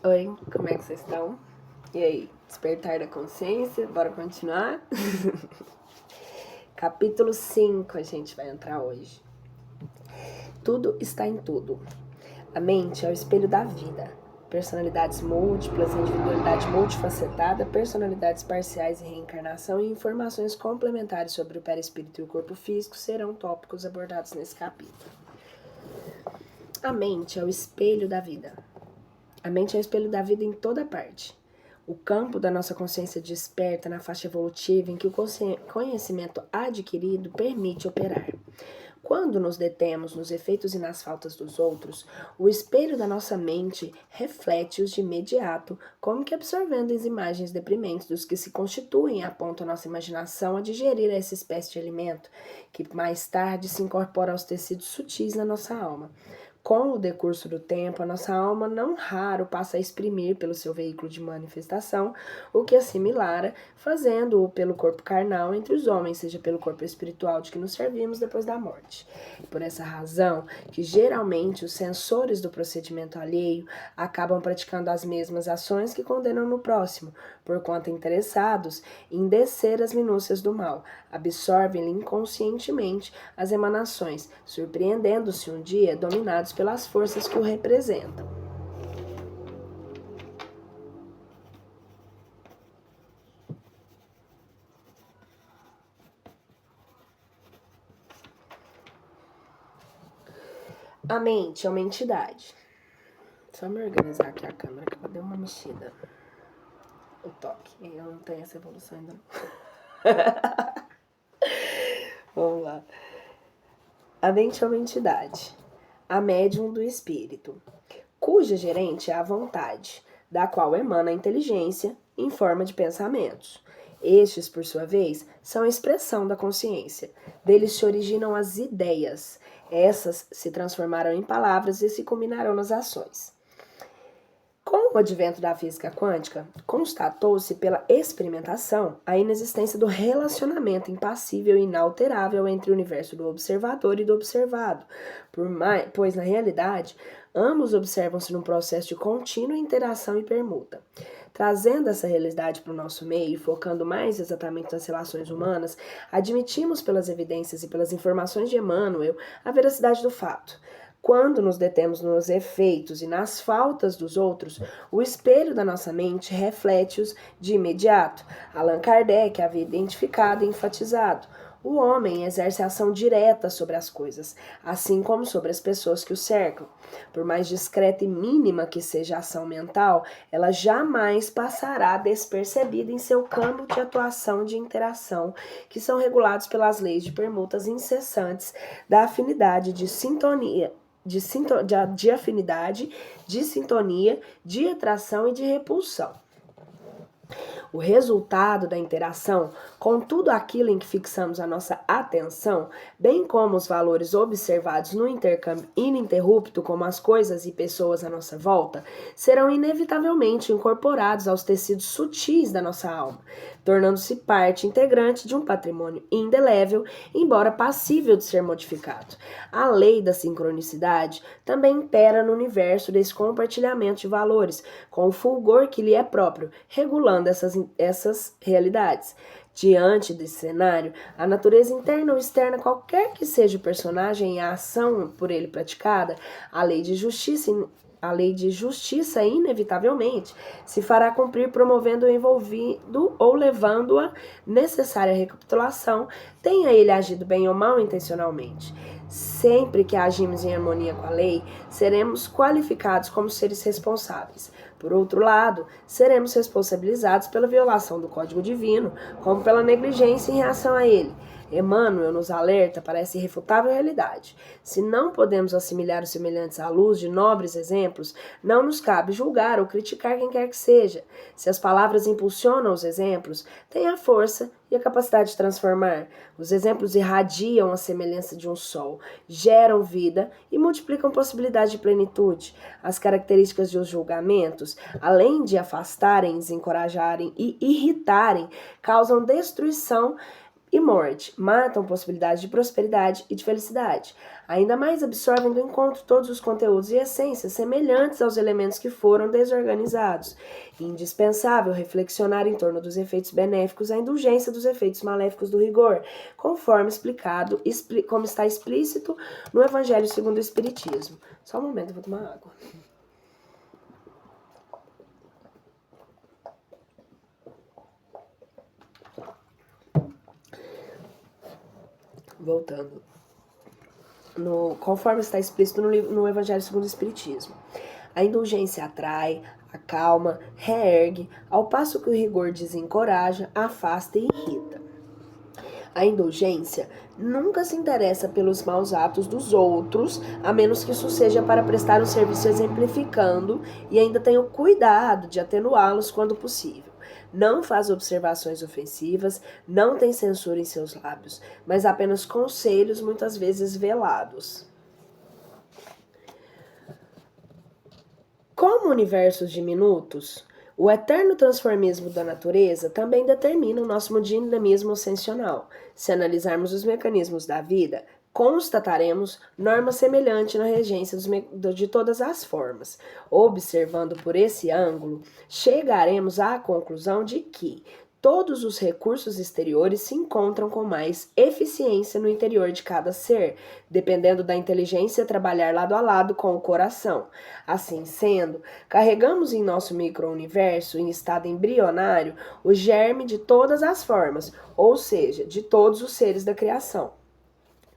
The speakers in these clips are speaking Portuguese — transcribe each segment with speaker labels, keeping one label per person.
Speaker 1: Oi, como é que vocês estão? E aí, despertar da consciência? Bora continuar? Capítulo 5 a gente vai entrar hoje. Tudo está em tudo. A mente é o espelho da vida. Personalidades múltiplas, individualidade multifacetada, personalidades parciais e reencarnação e informações complementares sobre o perispírito e o corpo físico serão tópicos abordados nesse capítulo. A mente é o espelho da vida. A mente é o espelho da vida em toda parte. O campo da nossa consciência desperta na faixa evolutiva em que o conhecimento adquirido permite operar. Quando nos detemos nos efeitos e nas faltas dos outros, o espelho da nossa mente reflete-os de imediato, como que absorvendo as imagens deprimentes dos que se constituem e apontam a nossa imaginação a digerir essa espécie de alimento, que mais tarde se incorpora aos tecidos sutis na nossa alma. Com o decurso do tempo, a nossa alma não raro passa a exprimir pelo seu veículo de manifestação o que assimilara, fazendo-o pelo corpo carnal entre os homens, seja pelo corpo espiritual de que nos servimos depois da morte. E por essa razão, que geralmente os censores do procedimento alheio acabam praticando as mesmas ações que condenam no próximo, porquanto interessados em descer as minúcias do mal, absorvem-lhe inconscientemente as emanações, surpreendendo-se um dia dominados pelas forças que o representam. A mente é uma entidade. Só me organizar aqui a câmera que eu dei uma mexida. O toque. Eu não tenho essa evolução ainda não. Vamos lá. A mente é uma entidade. A médium do espírito, cuja gerente é a vontade, da qual emana a inteligência em forma de pensamentos. Estes, por sua vez, são a expressão da consciência. Deles se originam as ideias. Essas se transformarão em palavras e se combinarão nas ações. Com o advento da física quântica, constatou-se pela experimentação a inexistência do relacionamento impassível e inalterável entre o universo do observador e do observado, pois, na realidade, ambos observam-se num processo de contínua interação e permuta. Trazendo essa realidade para o nosso meio e focando mais exatamente nas relações humanas, admitimos pelas evidências e pelas informações de Emmanuel a veracidade do fato. Quando nos detemos nos efeitos e nas faltas dos outros, o espelho da nossa mente reflete-os de imediato. Allan Kardec havia identificado e enfatizado. O homem exerce ação direta sobre as coisas, assim como sobre as pessoas que o cercam. Por mais discreta e mínima que seja a ação mental, ela jamais passará despercebida em seu campo de atuação e de interação, que são regulados pelas leis de permutas incessantes da afinidade de sintonia, de afinidade, de sintonia, de atração e de repulsão. O resultado da interação com tudo aquilo em que fixamos a nossa atenção, bem como os valores observados no intercâmbio ininterrupto como as coisas e pessoas à nossa volta, serão inevitavelmente incorporados aos tecidos sutis da nossa alma, tornando-se parte integrante de um patrimônio indelével, embora passível de ser modificado. A lei da sincronicidade também impera no universo desse compartilhamento de valores, com o fulgor que lhe é próprio, regulando essas realidades. Diante desse cenário, a natureza interna ou externa, qualquer que seja o personagem e a ação por ele praticada, a lei de justiça inevitavelmente se fará cumprir promovendo o envolvido ou levando a necessária recapitulação, tenha ele agido bem ou mal intencionalmente. Sempre que agimos em harmonia com a lei, seremos qualificados como seres responsáveis. Por outro lado, seremos responsabilizados pela violação do Código Divino, como pela negligência em reação a ele. Emmanuel nos alerta para essa irrefutável realidade. Se não podemos assimilar os semelhantes à luz de nobres exemplos, não nos cabe julgar ou criticar quem quer que seja. Se as palavras impulsionam os exemplos, têm a força e a capacidade de transformar. Os exemplos irradiam a semelhança de um sol, geram vida e multiplicam possibilidade de plenitude. As características dos julgamentos, além de afastarem, desencorajarem e irritarem, causam destruição e morte, matam possibilidades de prosperidade e de felicidade. Ainda mais absorvem do encontro todos os conteúdos e essências semelhantes aos elementos que foram desorganizados. Indispensável reflexionar em torno dos efeitos benéficos à indulgência dos efeitos maléficos do rigor, conforme explicado, como está explícito no Evangelho segundo o Espiritismo. Só um momento, eu vou tomar água. Voltando. Conforme está explícito no Evangelho segundo o Espiritismo. A indulgência atrai, acalma, reergue, ao passo que o rigor desencoraja, afasta e irrita. A indulgência nunca se interessa pelos maus atos dos outros, a menos que isso seja para prestar um serviço exemplificando e ainda tenha o cuidado de atenuá-los quando possível. Não faz observações ofensivas, não tem censura em seus lábios, mas apenas conselhos muitas vezes velados. Como universos diminutos, o eterno transformismo da natureza também determina o nosso dinamismo ascensional. Se analisarmos os mecanismos da vida, constataremos norma semelhante na regência de todas as formas. Observando por esse ângulo, chegaremos à conclusão de que todos os recursos exteriores se encontram com mais eficiência no interior de cada ser, dependendo da inteligência trabalhar lado a lado com o coração. Assim sendo, carregamos em nosso micro-universo, em estado embrionário, o germe de todas as formas, ou seja, de todos os seres da criação.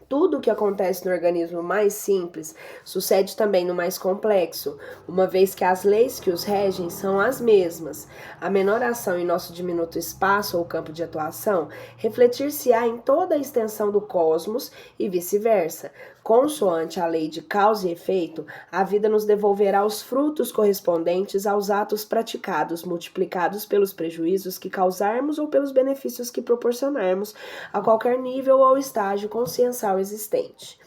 Speaker 1: Tudo o que acontece no organismo mais simples sucede também no mais complexo, uma vez que as leis que os regem são as mesmas. A menor ação em nosso diminuto espaço ou campo de atuação refletir-se-á em toda a extensão do cosmos e vice-versa. Consoante a lei de causa e efeito, a vida nos devolverá os frutos correspondentes aos atos praticados, multiplicados pelos prejuízos que causarmos ou pelos benefícios que proporcionarmos a qualquer nível ou estágio consciencial existente.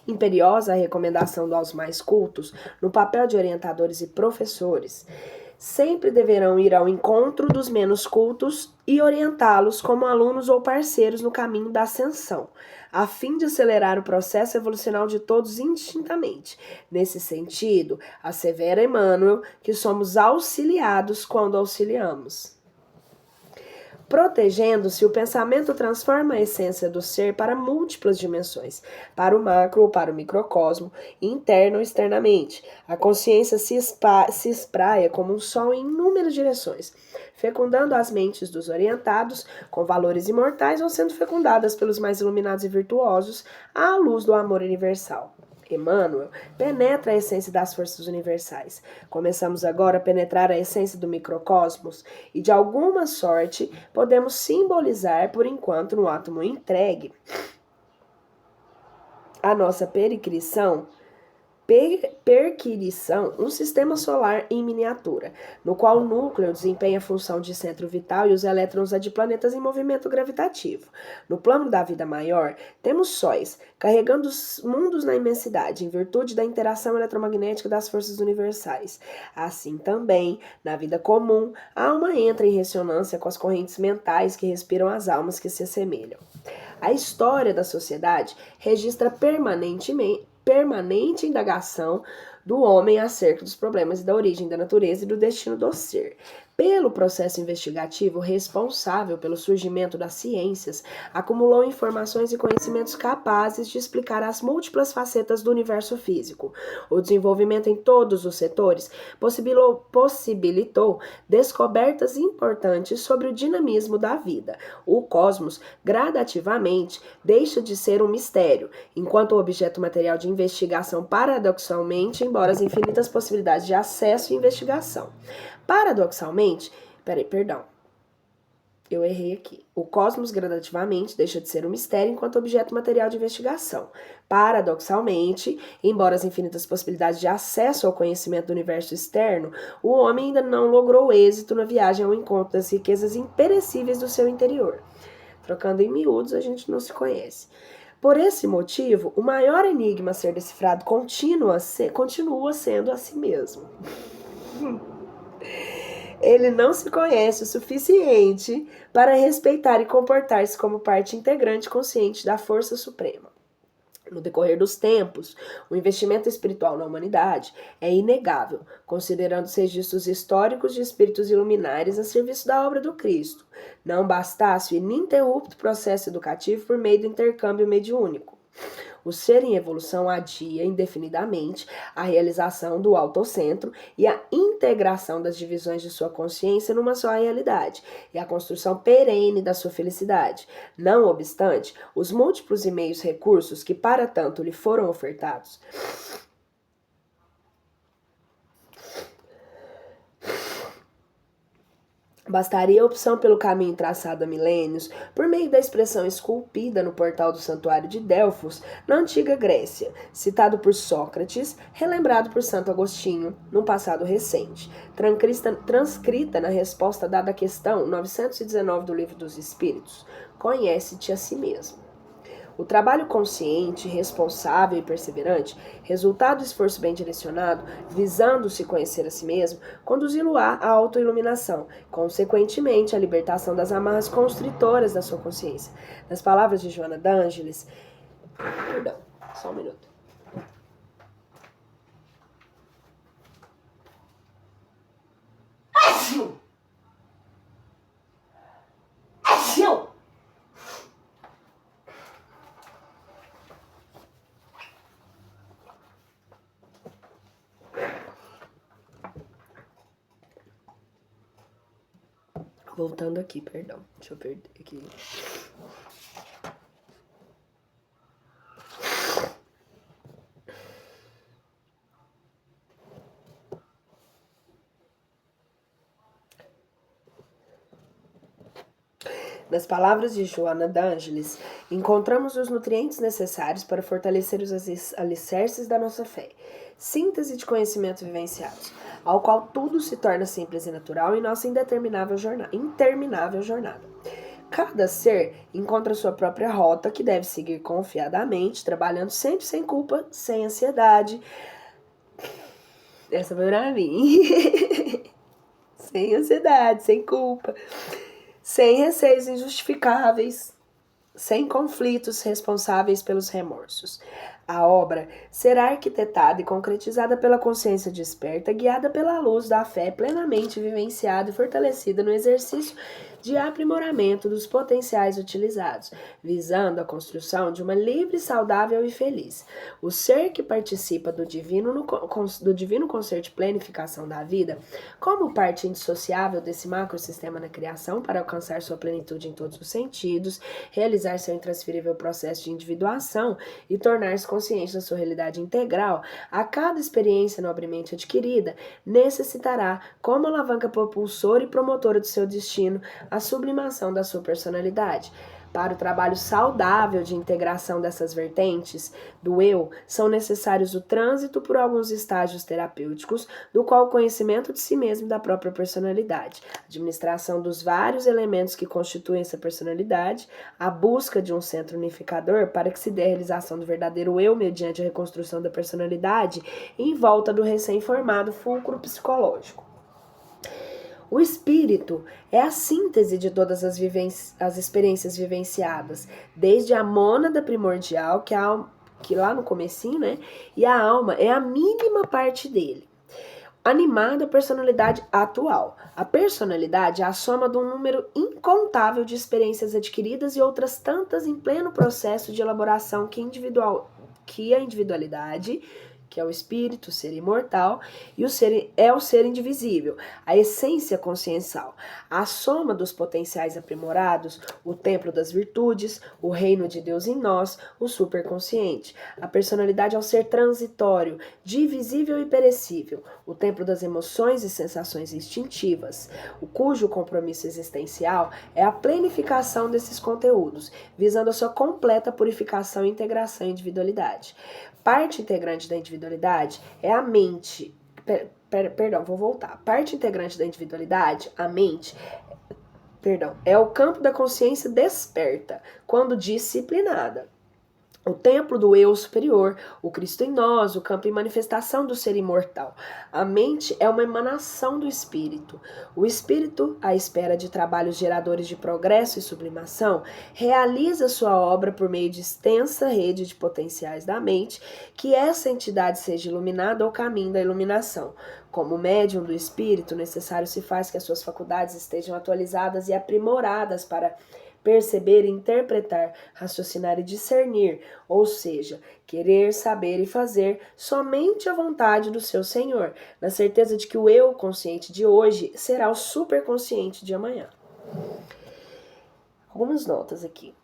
Speaker 1: Imperiosa a recomendação aos mais cultos, no papel de orientadores e professores, sempre deverão ir ao encontro dos menos cultos e orientá-los como alunos ou parceiros no caminho da ascensão, a fim de acelerar o processo evolucional de todos indistintamente. Nesse sentido, assevera Emmanuel que somos auxiliados quando auxiliamos. Protegendo-se, o pensamento transforma a essência do ser para múltiplas dimensões, para o macro ou para o microcosmo, interno ou externamente. A consciência se espraia como um sol em inúmeras direções, fecundando as mentes dos orientados com valores imortais ou sendo fecundadas pelos mais iluminados e virtuosos à luz do amor universal. Emmanuel penetra a essência das forças universais. Começamos agora a penetrar a essência do microcosmos e, de alguma sorte, podemos simbolizar, por enquanto, no átomo entregue, a nossa perquirição, um sistema solar em miniatura, no qual o núcleo desempenha a função de centro vital e os elétrons a de planetas em movimento gravitativo. No plano da vida maior, temos sóis, carregando os mundos na imensidade, em virtude da interação eletromagnética das forças universais. Assim também, na vida comum, a alma entra em ressonância com as correntes mentais que respiram as almas que se assemelham. A história da sociedade registra permanente indagação do homem acerca dos problemas e da origem da natureza e do destino do ser. Pelo processo investigativo responsável pelo surgimento das ciências, acumulou informações e conhecimentos capazes de explicar as múltiplas facetas do universo físico. O desenvolvimento em todos os setores possibilitou descobertas importantes sobre o dinamismo da vida. O cosmos, gradativamente, deixa de ser um mistério, enquanto o objeto material de investigação paradoxalmente, embora as infinitas possibilidades de acesso e investigação. Paradoxalmente, eu errei aqui. O cosmos gradativamente deixa de ser um mistério enquanto objeto material de investigação. Paradoxalmente, embora as infinitas possibilidades de acesso ao conhecimento do universo externo, o homem ainda não logrou êxito na viagem ao encontro das riquezas imperecíveis do seu interior. Trocando em miúdos, a gente não se conhece. Por esse motivo, o maior enigma a ser decifrado continua sendo a si mesmo. Ele não se conhece o suficiente para respeitar e comportar-se como parte integrante consciente da força suprema. No decorrer dos tempos, o investimento espiritual na humanidade é inegável, considerando os registros históricos de espíritos iluminares a serviço da obra do Cristo. Não bastasse o ininterrupto processo educativo por meio do intercâmbio mediúnico. O ser em evolução adia indefinidamente a realização do autocentro e a integração das divisões de sua consciência numa só realidade e a construção perene da sua felicidade. Não obstante, os múltiplos e meios recursos que para tanto lhe foram ofertados bastaria a opção pelo caminho traçado há milênios, por meio da expressão esculpida no portal do santuário de Delfos, na antiga Grécia, citado por Sócrates, relembrado por Santo Agostinho, num passado recente, transcrita na resposta dada à questão 919 do Livro dos Espíritos: conhece-te a si mesmo. O trabalho consciente, responsável e perseverante, resultado do esforço bem direcionado, visando se conhecer a si mesmo, conduzi-lo-á à autoiluminação, consequentemente à libertação das amarras constritoras da sua consciência. Nas palavras de Joana d'Ângeles, perdão, só um minuto. Voltando aqui, perdão. Deixa eu perder aqui. Nas palavras de Joana d'Ângeles, encontramos os nutrientes necessários para fortalecer os alicerces da nossa fé. Síntese de conhecimentos vivenciados, ao qual tudo se torna simples e natural em nossa interminável jornada. Cada ser encontra sua própria rota que deve seguir confiadamente, trabalhando sempre sem culpa, sem ansiedade. Essa foi pra mim. Sem ansiedade, sem culpa, sem receios injustificáveis, sem conflitos responsáveis pelos remorsos. A obra será arquitetada e concretizada pela consciência desperta, guiada pela luz da fé plenamente vivenciada e fortalecida no exercício de aprimoramento dos potenciais utilizados, visando a construção de uma livre, saudável e feliz. O ser que participa do divino concerto de planificação da vida, como parte indissociável desse macrosistema da criação para alcançar sua plenitude em todos os sentidos, realizar seu intransferível processo de individuação e tornar-se consciente da sua realidade integral, a cada experiência nobremente adquirida, necessitará, como alavanca propulsora e promotora do seu destino, a sublimação da sua personalidade. Para o trabalho saudável de integração dessas vertentes do eu, são necessários o trânsito por alguns estágios terapêuticos, do qual o conhecimento de si mesmo e da própria personalidade, a administração dos vários elementos que constituem essa personalidade, a busca de um centro unificador para que se dê a realização do verdadeiro eu mediante a reconstrução da personalidade em volta do recém-formado fulcro psicológico. O espírito é a síntese de todas as experiências vivenciadas, desde a mônada primordial, que lá no comecinho, né? E a alma é a mínima parte dele. Animada a personalidade atual. A personalidade é a soma de um número incontável de experiências adquiridas e outras tantas em pleno processo de elaboração que a individualidade, que é o espírito, o ser imortal, e o ser indivisível, a essência consciencial, a soma dos potenciais aprimorados, o templo das virtudes, o reino de Deus em nós, o superconsciente. A personalidade é o ser transitório, divisível e perecível, o templo das emoções e sensações instintivas, cujo compromisso existencial é a plenificação desses conteúdos, visando a sua completa purificação, integração e individualidade. Parte integrante da individualidade é a mente. Perdão, vou voltar. Parte integrante da individualidade, a mente, é o campo da consciência desperta, quando disciplinada. o templo do eu superior, o Cristo em nós, o campo e manifestação do ser imortal. A mente é uma emanação do espírito. O espírito, à espera de trabalhos geradores de progresso e sublimação, realiza sua obra por meio de extensa rede de potenciais da mente, que essa entidade seja iluminada ao caminho da iluminação. Como médium do espírito, necessário se faz que as suas faculdades estejam atualizadas e aprimoradas para perceber, interpretar, raciocinar e discernir, ou seja, querer, saber e fazer somente a vontade do seu Senhor, na certeza de que o eu consciente de hoje será o superconsciente de amanhã. Algumas notas aqui.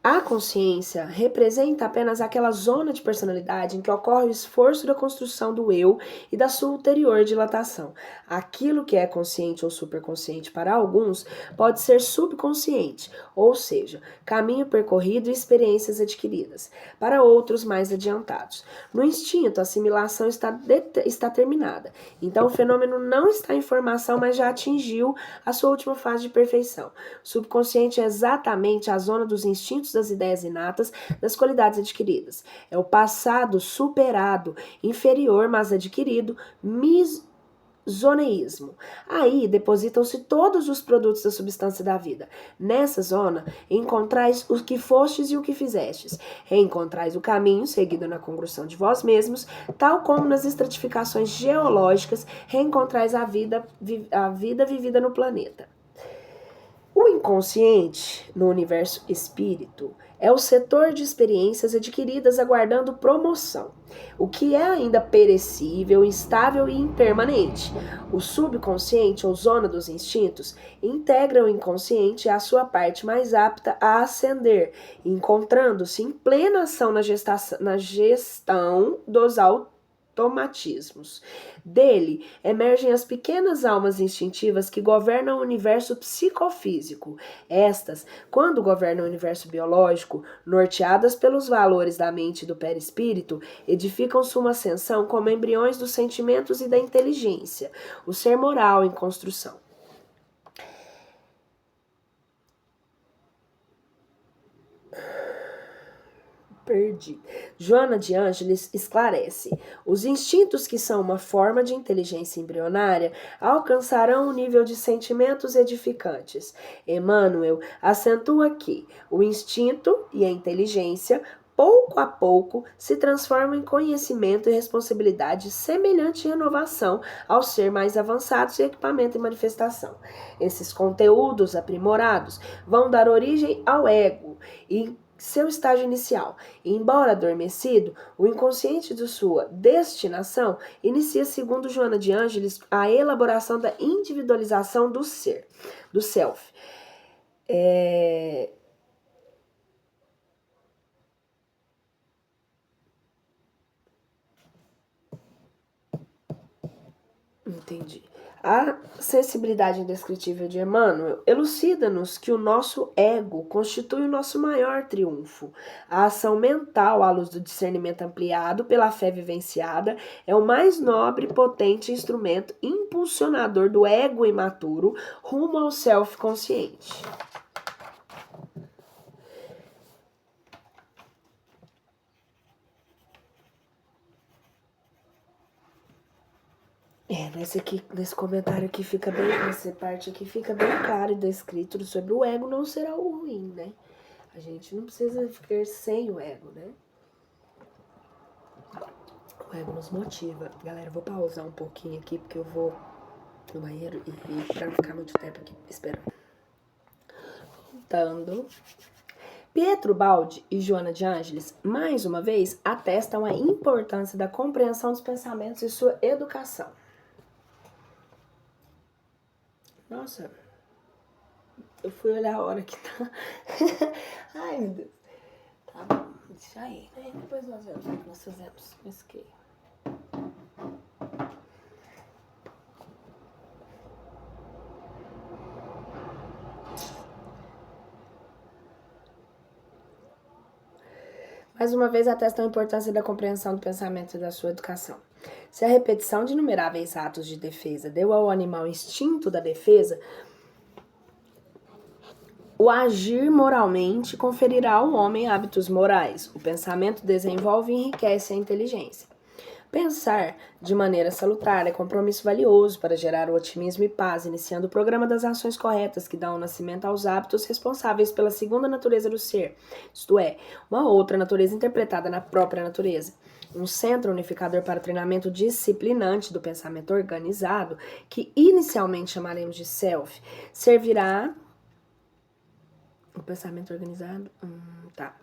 Speaker 1: A consciência representa apenas aquela zona de personalidade em que ocorre o esforço da construção do eu e da sua ulterior dilatação. Aquilo que é consciente ou superconsciente para alguns pode ser subconsciente, ou seja, caminho percorrido e experiências adquiridas, para outros mais adiantados. No instinto, a assimilação está terminada, então o fenômeno não está em formação, mas já atingiu a sua última fase de perfeição. O subconsciente é exatamente a zona dos instintos, das ideias inatas, das qualidades adquiridas. É o passado superado, inferior, mas adquirido, misoneísmo. Aí depositam-se todos os produtos da substância da vida. Nessa zona, encontrais o que fostes e o que fizestes. Reencontrais o caminho seguido na congrução de vós mesmos, tal como nas estratificações geológicas reencontrais a vida vivida no planeta. O inconsciente, no universo espírito, é o setor de experiências adquiridas aguardando promoção, o que é ainda perecível, instável e impermanente. O subconsciente, ou zona dos instintos, integra o inconsciente à sua parte mais apta a ascender, encontrando-se em plena ação na gestão dos automatismos. Dele emergem as pequenas almas instintivas que governam o universo psicofísico. Estas, quando governam o universo biológico, norteadas pelos valores da mente e do perispírito, edificam sua ascensão como embriões dos sentimentos e da inteligência, o ser moral em construção. Perdi. Joana de Ângeles esclarece: os instintos, que são uma forma de inteligência embrionária, alcançarão o nível de sentimentos edificantes. Emmanuel acentua que o instinto e a inteligência, pouco a pouco, se transformam em conhecimento e responsabilidade, semelhante renovação ao ser mais avançados e equipamento e manifestação. Esses conteúdos aprimorados vão dar origem ao ego e seu estágio inicial. Embora adormecido, o inconsciente de sua destinação inicia, segundo Joana de Ângeles, a elaboração da individualização do ser, do self. Entendi. A sensibilidade indescritível de Emmanuel elucida-nos que o nosso ego constitui o nosso maior triunfo. A ação mental, à luz do discernimento ampliado pela fé vivenciada, é o mais nobre e potente instrumento impulsionador do ego imaturo rumo ao self consciente. Nesse comentário aqui fica bem, nessa parte aqui fica bem claro e descrito sobre o ego não ser algo ruim, né? A gente não precisa ficar sem o ego, né? O ego nos motiva. Galera, eu vou pausar um pouquinho aqui, porque eu vou no banheiro e pra não ficar muito tempo aqui esperando. Voltando. Pietro Baldi e Joana de Ângeles, mais uma vez, atestam a importância da compreensão dos pensamentos e sua educação. Nossa, eu fui olhar a hora que tá. Ai, meu Deus. Tá bom, deixa aí, né? Depois nós vemos o que nós fazemos com esse queijo. Mais uma vez, atestam a importância da compreensão do pensamento e da sua educação. Se a repetição de inumeráveis atos de defesa deu ao animal instinto da defesa, O agir moralmente conferirá ao homem hábitos morais. O pensamento desenvolve e enriquece a inteligência. Pensar de maneira salutar é compromisso valioso para gerar o otimismo e paz, iniciando o programa das ações corretas que dão nascimento aos hábitos responsáveis pela segunda natureza do ser, isto é, uma outra natureza interpretada na própria natureza. Um centro unificador para o treinamento disciplinante do pensamento organizado, que inicialmente chamaremos de self, servirá... O pensamento organizado? Tá.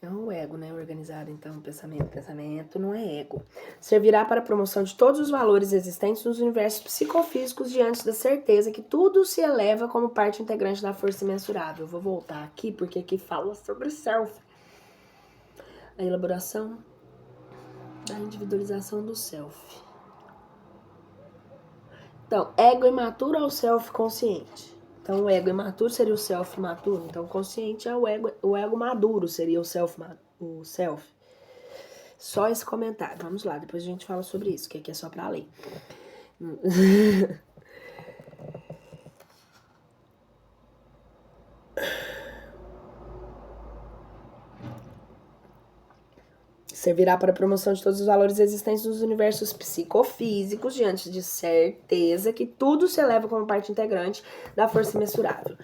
Speaker 1: É o ego, né? Organizado, então, pensamento não é ego. Servirá para a promoção de todos os valores existentes nos universos psicofísicos diante da certeza que tudo se eleva como parte integrante da força imensurável. Eu vou voltar aqui porque aqui fala sobre self. A elaboração da individualização do self. Então, ego imaturo ao self consciente. Então, o ego imaturo seria o self maturo. Então, o consciente é o ego maduro, seria o self. Só esse comentário. Vamos lá, depois a gente fala sobre isso, que aqui é só pra ler. Servirá para a promoção de todos os valores existentes nos universos psicofísicos, diante de certeza que tudo se eleva como parte integrante da força imensurável.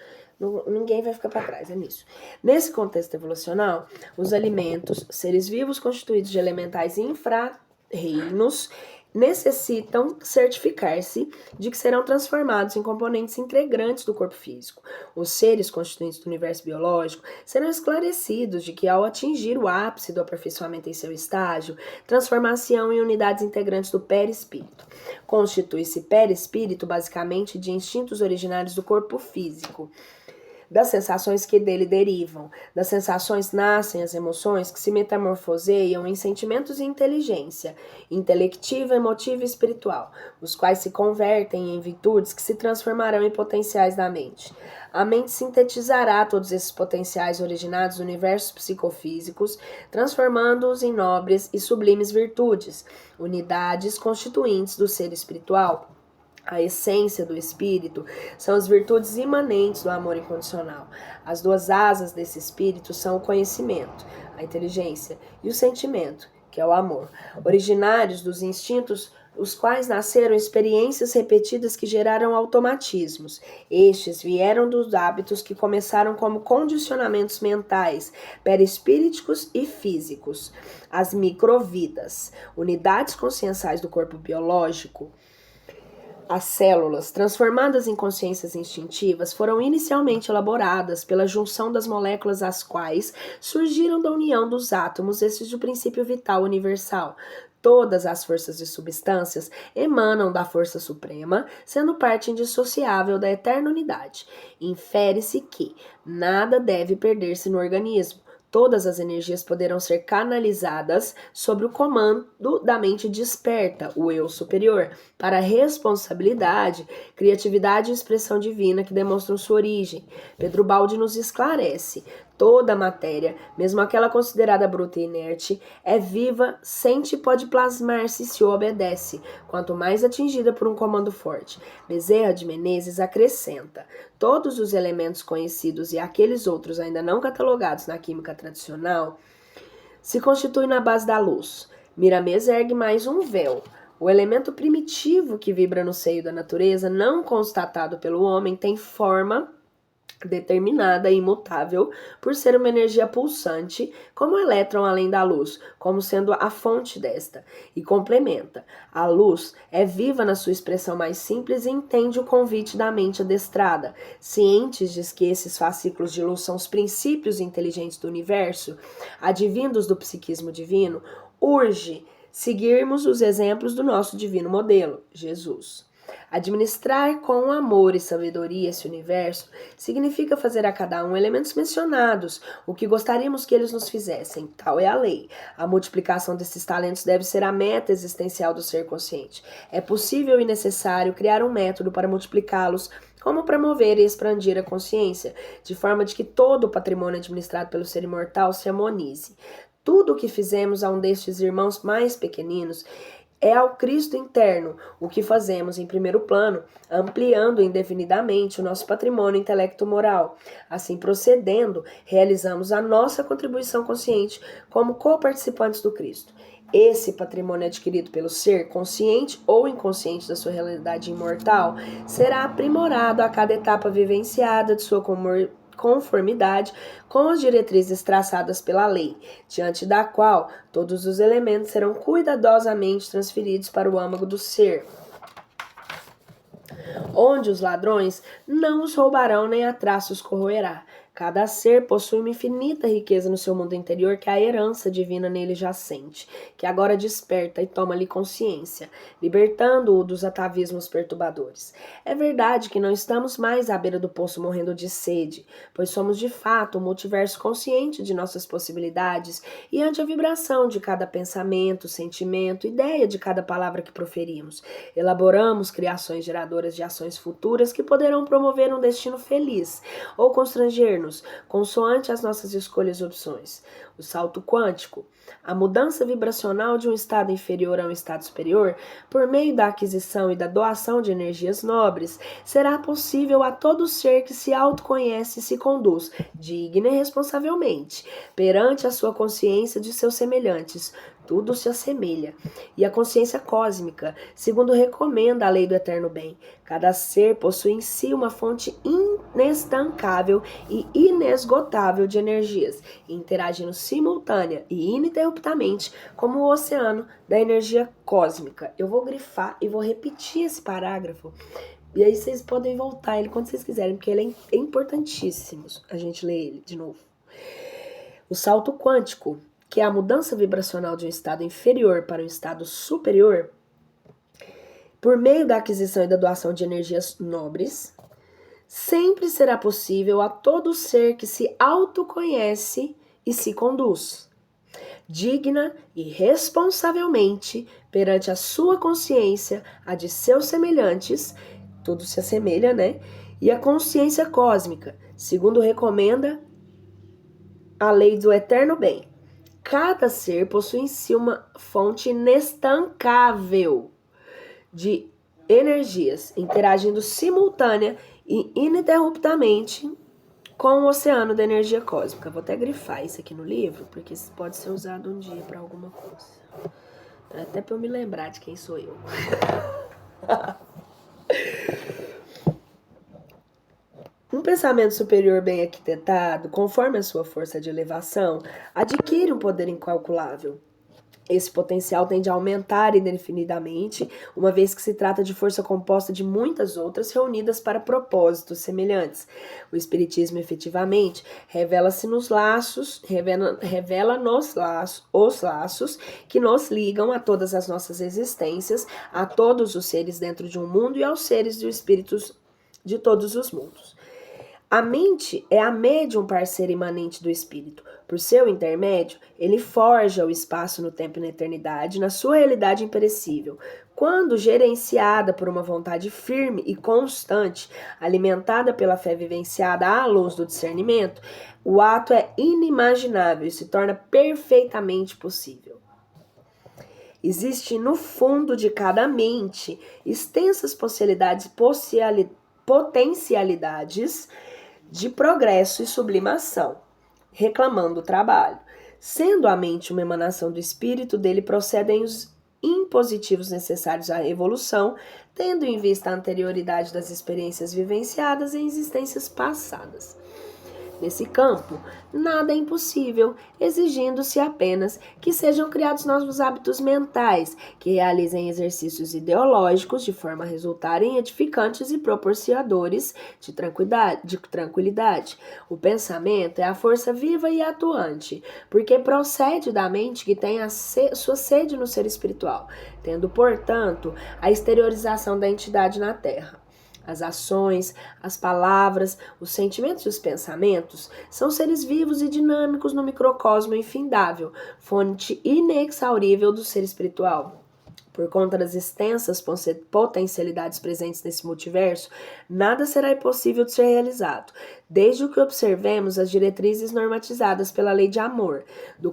Speaker 1: Ninguém vai ficar para trás, é nisso. Nesse contexto evolucional, os alimentos, seres vivos constituídos de elementais infra-reinos, necessitam certificar-se de que serão transformados em componentes integrantes do corpo físico. Os seres constituintes do universo biológico serão esclarecidos de que, ao atingir o ápice do aperfeiçoamento em seu estágio, transformar-se-ão em unidades integrantes do perispírito. Constitui-se perispírito basicamente de instintos originários do corpo físico, das sensações que dele derivam. Das sensações nascem as emoções que se metamorfoseiam em sentimentos e inteligência, intelectiva, emotiva e espiritual, os quais se convertem em virtudes que se transformarão em potenciais da mente. A mente sintetizará todos esses potenciais originados dos universos psicofísicos, transformando-os em nobres e sublimes virtudes, unidades constituintes do ser espiritual. A essência do espírito são as virtudes imanentes do amor incondicional. As duas asas desse espírito são o conhecimento, a inteligência, e o sentimento, que é o amor, originários dos instintos, os quais nasceram experiências repetidas que geraram automatismos. Estes vieram dos hábitos que começaram como condicionamentos mentais, perispíriticos e físicos. As microvidas, unidades conscienciais do corpo biológico. As células, transformadas em consciências instintivas, foram inicialmente elaboradas pela junção das moléculas, as quais surgiram da união dos átomos, estes do princípio vital universal. Todas as forças e substâncias emanam da força suprema, sendo parte indissociável da eterna unidade. Infere-se que nada deve perder-se no organismo. Todas as energias poderão ser canalizadas sob o comando da mente desperta, o eu superior, para a responsabilidade, criatividade e expressão divina que demonstram sua origem. Pedro Baldi nos esclarece: toda a matéria, mesmo aquela considerada bruta e inerte, é viva, sente e pode plasmar-se e se obedece, quanto mais atingida por um comando forte. Bezerra de Menezes acrescenta: todos os elementos conhecidos e aqueles outros ainda não catalogados na química tradicional se constituem na base da luz. Miramês ergue mais um véu. O elemento primitivo que vibra no seio da natureza, não constatado pelo homem, tem forma determinada e imutável por ser uma energia pulsante, como o elétron além da luz, como sendo a fonte desta, e complementa: a luz é viva na sua expressão mais simples e entende o convite da mente adestrada. Cientes de que esses fascículos de luz são os princípios inteligentes do universo, advindos do psiquismo divino, urge seguirmos os exemplos do nosso divino modelo, Jesus. Administrar com amor e sabedoria esse universo significa fazer a cada um elementos mencionados, o que gostaríamos que eles nos fizessem. Tal é a lei. A multiplicação desses talentos deve ser a meta existencial do ser consciente. É possível e necessário criar um método para multiplicá-los, como promover e expandir a consciência, de forma de que todo o patrimônio administrado pelo ser imortal se harmonize. Tudo o que fizemos a um destes irmãos mais pequeninos É ao Cristo interno o que fazemos em primeiro plano, ampliando indefinidamente o nosso patrimônio intelecto-moral. Assim procedendo, realizamos a nossa contribuição consciente como coparticipantes do Cristo. Esse patrimônio adquirido pelo ser, consciente ou inconsciente da sua realidade imortal, será aprimorado a cada etapa vivenciada de sua conformidade com as diretrizes traçadas pela lei, diante da qual todos os elementos serão cuidadosamente transferidos para o âmago do ser, onde os ladrões não os roubarão nem a traça os corroerá. Cada ser possui uma infinita riqueza no seu mundo interior que a herança divina nele jacente, que agora desperta e toma-lhe consciência, libertando-o dos atavismos perturbadores. É verdade que não estamos mais à beira do poço morrendo de sede, pois somos de fato um multiverso consciente de nossas possibilidades e ante a vibração de cada pensamento, sentimento, ideia de cada palavra que proferimos. Elaboramos criações geradoras de ações futuras que poderão promover um destino feliz ou constranger-nos consoante as nossas escolhas e opções. O salto quântico, a mudança vibracional de um estado inferior a um estado superior, por meio da aquisição e da doação de energias nobres, será possível a todo ser que se autoconhece e se conduz, digna e responsavelmente, perante a sua consciência de seus semelhantes. Tudo se assemelha. E a consciência cósmica, segundo recomenda a lei do eterno bem. Cada ser possui em si uma fonte inestancável e inesgotável de energias, interagindo simultânea e ininterruptamente como o oceano da energia cósmica. Eu vou grifar e vou repetir esse parágrafo. E aí vocês podem voltar ele quando vocês quiserem, porque ele é importantíssimo a gente ler ele de novo. O salto quântico, que é a mudança vibracional de um estado inferior para um estado superior, por meio da aquisição e da doação de energias nobres, sempre será possível a todo ser que se autoconhece e se conduz, digna e responsavelmente perante a sua consciência, a de seus semelhantes, tudo se assemelha, né? E a consciência cósmica, segundo recomenda a lei do eterno bem. Cada ser possui em si uma fonte inestancável de energias, interagindo simultânea e ininterruptamente com o oceano da energia cósmica. Vou até grifar isso aqui no livro, porque isso pode ser usado um dia para alguma coisa. Até para eu me lembrar de quem sou eu. Um pensamento superior bem arquitetado, conforme a sua força de elevação, adquire um poder incalculável. Esse potencial tende a aumentar indefinidamente, uma vez que se trata de força composta de muitas outras reunidas para propósitos semelhantes. O Espiritismo, efetivamente, revela-se nos laços, os laços que nos ligam a todas as nossas existências, a todos os seres dentro de um mundo e aos seres e espíritos de todos os mundos. A mente é a médium parceira imanente do espírito. Por seu intermédio, ele forja o espaço no tempo e na eternidade, na sua realidade imperecível. Quando gerenciada por uma vontade firme e constante, alimentada pela fé vivenciada à luz do discernimento, o ato é inimaginável e se torna perfeitamente possível. Existe no fundo de cada mente extensas potencialidades de progresso e sublimação, reclamando o trabalho. Sendo a mente uma emanação do espírito, dele procedem os impositivos necessários à evolução, tendo em vista a anterioridade das experiências vivenciadas em existências passadas. Nesse campo, nada é impossível, exigindo-se apenas que sejam criados novos hábitos mentais, que realizem exercícios ideológicos de forma a resultarem edificantes e proporcionadores de tranquilidade. O pensamento é a força viva e atuante, porque procede da mente que tem sua sede no ser espiritual, tendo, portanto, a exteriorização da entidade na Terra. As ações, as palavras, os sentimentos e os pensamentos são seres vivos e dinâmicos no microcosmo infindável, fonte inexaurível do ser espiritual. Por conta das extensas potencialidades presentes nesse multiverso, nada será impossível de ser realizado, desde que observemos as diretrizes normatizadas pela lei de amor, dos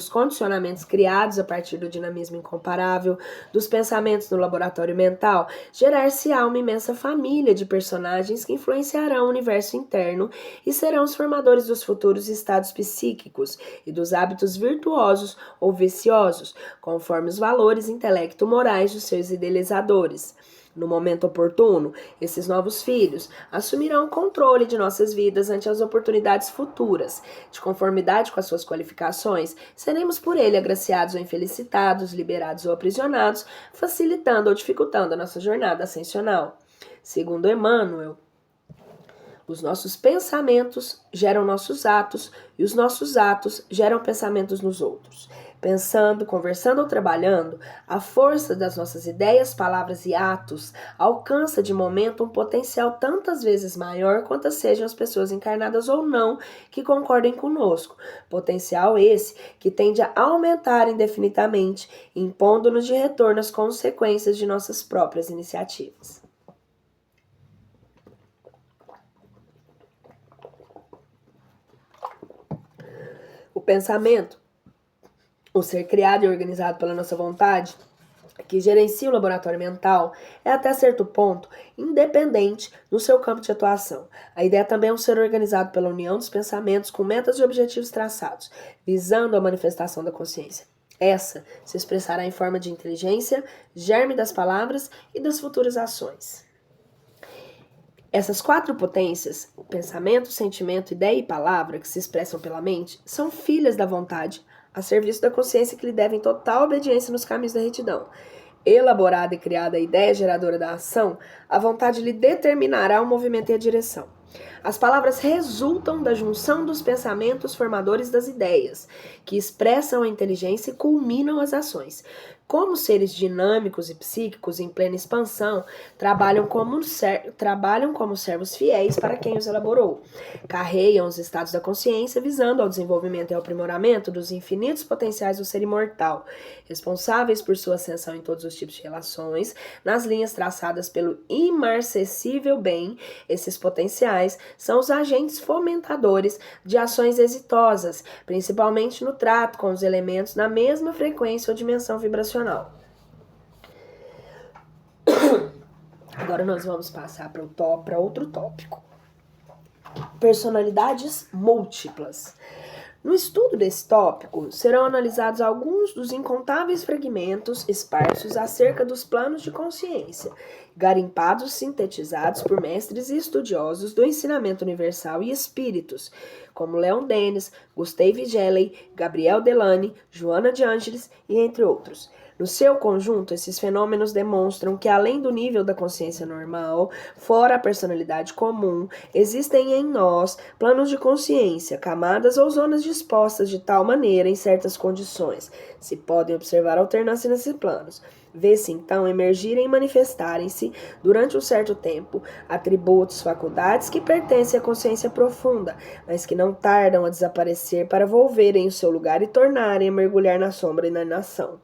Speaker 1: condicionamentos criados a partir do dinamismo incomparável, dos pensamentos no laboratório mental, gerar-se-á uma imensa família de personagens que influenciarão o universo interno e serão os formadores dos futuros estados psíquicos e dos hábitos virtuosos ou viciosos, conforme os valores intelecto-morais dos seus idealizadores. No momento oportuno, esses novos filhos assumirão o controle de nossas vidas ante as oportunidades futuras. De conformidade com as suas qualificações, seremos por ele agraciados ou infelicitados, liberados ou aprisionados, facilitando ou dificultando a nossa jornada ascensional. Segundo Emmanuel, os nossos pensamentos geram nossos atos e os nossos atos geram pensamentos nos outros. Pensando, conversando ou trabalhando, a força das nossas ideias, palavras e atos alcança de momento um potencial tantas vezes maior quantas sejam as pessoas encarnadas ou não que concordem conosco. Potencial esse que tende a aumentar indefinidamente, impondo-nos de retorno as consequências de nossas próprias iniciativas. O pensamento, o ser criado e organizado pela nossa vontade, que gerencia o laboratório mental, é até certo ponto independente no seu campo de atuação. A ideia também é um ser organizado pela união dos pensamentos com metas e objetivos traçados, visando a manifestação da consciência. Essa se expressará em forma de inteligência, germe das palavras e das futuras ações. Essas quatro potências, o pensamento, sentimento, ideia e palavra, que se expressam pela mente, são filhas da vontade, a serviço da consciência que lhe devem total obediência nos caminhos da retidão. Elaborada e criada a ideia geradora da ação, a vontade lhe determinará o movimento e a direção. As palavras resultam da junção dos pensamentos formadores das ideias, que expressam a inteligência e culminam as ações. Como seres dinâmicos e psíquicos em plena expansão, trabalham como servos fiéis para quem os elaborou. Carreiam os estados da consciência, visando ao desenvolvimento e ao aprimoramento dos infinitos potenciais do ser imortal, responsáveis por sua ascensão em todos os tipos de relações, nas linhas traçadas pelo imarcessível bem. Esses potenciais são os agentes fomentadores de ações exitosas, principalmente no trato com os elementos na mesma frequência ou dimensão vibracional. Agora nós vamos passar para outro tópico. Personalidades múltiplas. No estudo desse tópico, serão analisados alguns dos incontáveis fragmentos esparsos acerca dos planos de consciência, garimpados, sintetizados por mestres e estudiosos do ensinamento universal e espíritos, como Leon Denis, Gustave Geley, Gabriel Delany, Joana de Ângeles e entre outros. No seu conjunto, esses fenômenos demonstram que, além do nível da consciência normal, fora a personalidade comum, existem em nós planos de consciência, camadas ou zonas dispostas de tal maneira em certas condições. Se podem observar alternância nesses planos. Vê-se, então, emergirem e manifestarem-se, durante um certo tempo, atributos, faculdades que pertencem à consciência profunda, mas que não tardam a desaparecer para volverem o seu lugar e tornarem a mergulhar na sombra e na inação.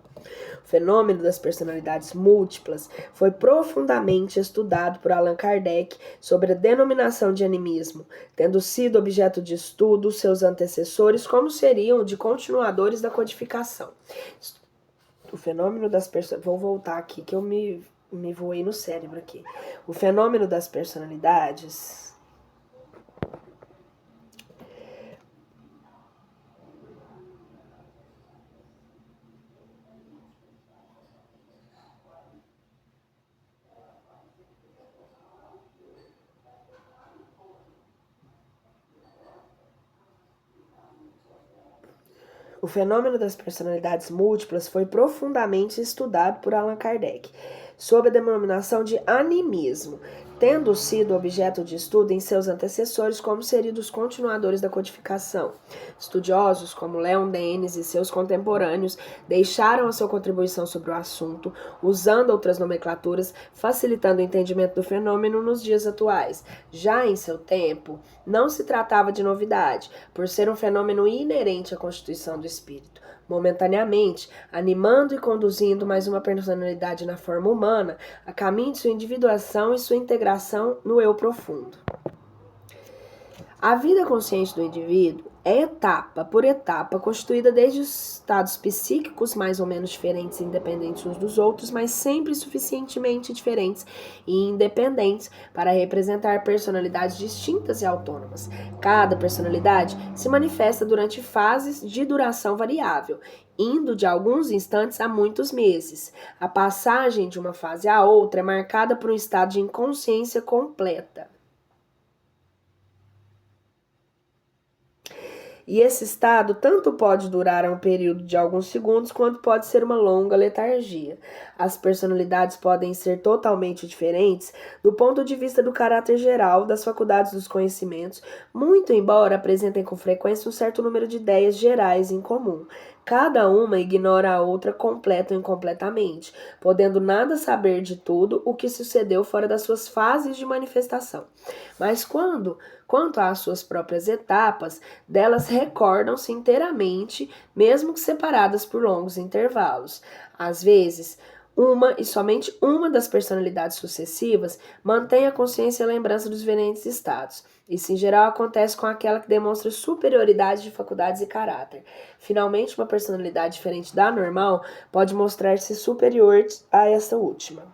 Speaker 1: O fenômeno das personalidades múltiplas foi profundamente estudado por Allan Kardec sob a denominação de animismo, tendo sido objeto de estudo seus antecessores como seriam de continuadores da codificação. O fenômeno das personalidades... Vou voltar aqui que eu me voei no cérebro aqui. O fenômeno das personalidades... O fenômeno das personalidades múltiplas foi profundamente estudado por Allan Kardec, sob a denominação de animismo, tendo sido objeto de estudo em seus antecessores como seriam os continuadores da codificação. Estudiosos como Leon Denis e seus contemporâneos deixaram a sua contribuição sobre o assunto, usando outras nomenclaturas, facilitando o entendimento do fenômeno nos dias atuais. Já em seu tempo, não se tratava de novidade, por ser um fenômeno inerente à constituição do espírito. momentaneamente, animando e conduzindo mais uma personalidade na forma humana, a caminho de sua individuação e sua integração no eu profundo. A vida consciente do indivíduo é etapa por etapa constituída desde os estados psíquicos mais ou menos diferentes e independentes uns dos outros, mas sempre suficientemente diferentes e independentes para representar personalidades distintas e autônomas. Cada personalidade se manifesta durante fases de duração variável, indo de alguns instantes a muitos meses. A passagem de uma fase à outra é marcada por um estado de inconsciência completa. E esse estado tanto pode durar um período de alguns segundos, quanto pode ser uma longa letargia. As personalidades podem ser totalmente diferentes do ponto de vista do caráter geral, das faculdades dos conhecimentos, muito embora apresentem com frequência um certo número de ideias gerais em comum. Cada uma ignora a outra completa ou incompletamente, podendo nada saber de tudo o que sucedeu fora das suas fases de manifestação. Mas quanto às suas próprias etapas, delas recordam-se inteiramente, mesmo que separadas por longos intervalos. Às vezes, uma e somente uma das personalidades sucessivas mantém a consciência e a lembrança dos diferentes estados. Isso, em geral, acontece com aquela que demonstra superioridade de faculdades e caráter. Finalmente, uma personalidade diferente da normal pode mostrar-se superior a essa última.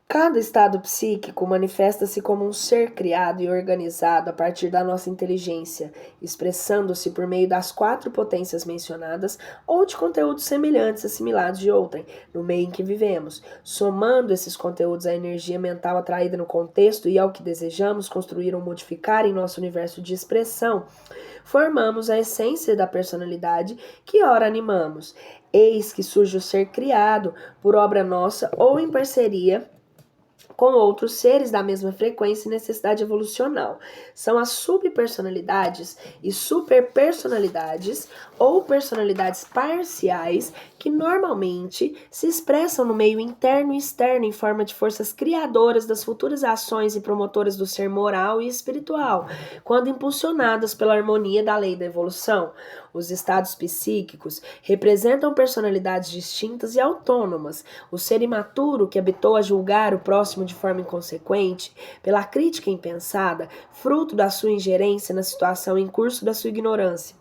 Speaker 1: Cada estado psíquico manifesta-se como um ser criado e organizado a partir da nossa inteligência, expressando-se por meio das 4 potências mencionadas ou de conteúdos semelhantes assimilados de outrem, no meio em que vivemos. Somando esses conteúdos à energia mental atraída no contexto e ao que desejamos construir ou modificar em nosso universo de expressão, formamos a essência da personalidade que ora animamos. Eis que surge o ser criado por obra nossa ou em parceria com outros seres da mesma frequência e necessidade evolucional. São as subpersonalidades e superpersonalidades ou personalidades parciais que normalmente se expressam no meio interno e externo em forma de forças criadoras das futuras ações e promotoras do ser moral e espiritual, quando impulsionadas pela harmonia da lei da evolução. Os estados psíquicos representam personalidades distintas e autônomas. O ser imaturo que habitou a julgar o próximo de forma inconsequente, pela crítica impensada, fruto da sua ingerência na situação em curso da sua ignorância.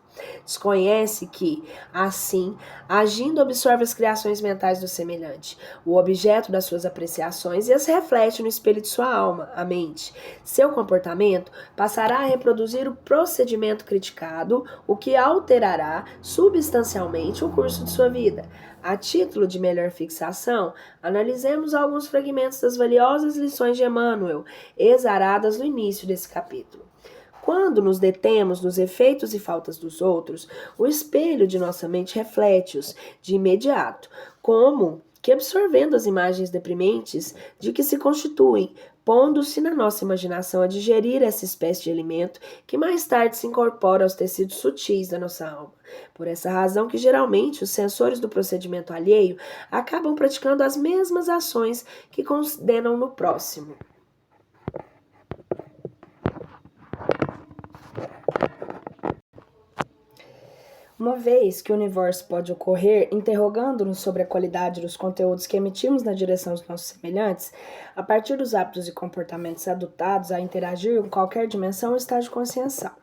Speaker 1: Desconhece que, assim, agindo absorve as criações mentais do semelhante, o objeto das suas apreciações, e as reflete no espelho de sua alma, a mente. Seu comportamento passará a reproduzir o procedimento criticado, o que alterará substancialmente o curso de sua vida. A título de melhor fixação, analisemos alguns fragmentos das valiosas lições de Emmanuel, exaradas no início desse capítulo. Quando nos detemos nos efeitos e faltas dos outros, o espelho de nossa mente reflete-os de imediato, como que absorvendo as imagens deprimentes de que se constituem, pondo-se na nossa imaginação a digerir essa espécie de alimento que mais tarde se incorpora aos tecidos sutis da nossa alma. Por essa razão que geralmente os sensores do procedimento alheio acabam praticando as mesmas ações que condenam no próximo. Uma vez que o universo pode ocorrer interrogando-nos sobre a qualidade dos conteúdos que emitimos na direção dos nossos semelhantes, a partir dos hábitos e comportamentos adotados a interagir com qualquer dimensão ou estágio consciencial.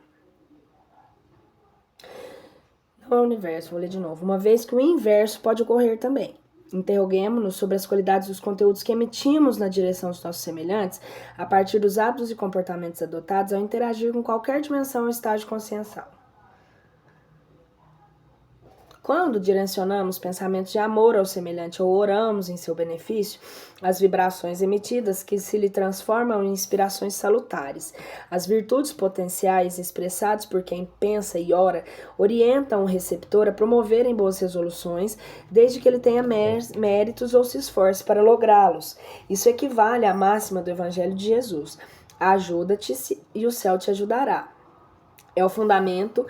Speaker 1: Não é o universo, vou ler de novo. Uma vez que o inverso pode ocorrer também. Interroguemos-nos sobre as qualidades dos conteúdos que emitimos na direção dos nossos semelhantes a partir dos hábitos e comportamentos adotados ao interagir com qualquer dimensão ou estágio consciencial. Quando direcionamos pensamentos de amor ao semelhante ou oramos em seu benefício, as vibrações emitidas que se lhe transformam em inspirações salutares. As virtudes potenciais expressadas por quem pensa e ora orientam o receptor a promoverem boas resoluções, desde que ele tenha méritos ou se esforce para lográ-los. Isso equivale à máxima do Evangelho de Jesus: ajuda-te e o céu te ajudará. É o fundamento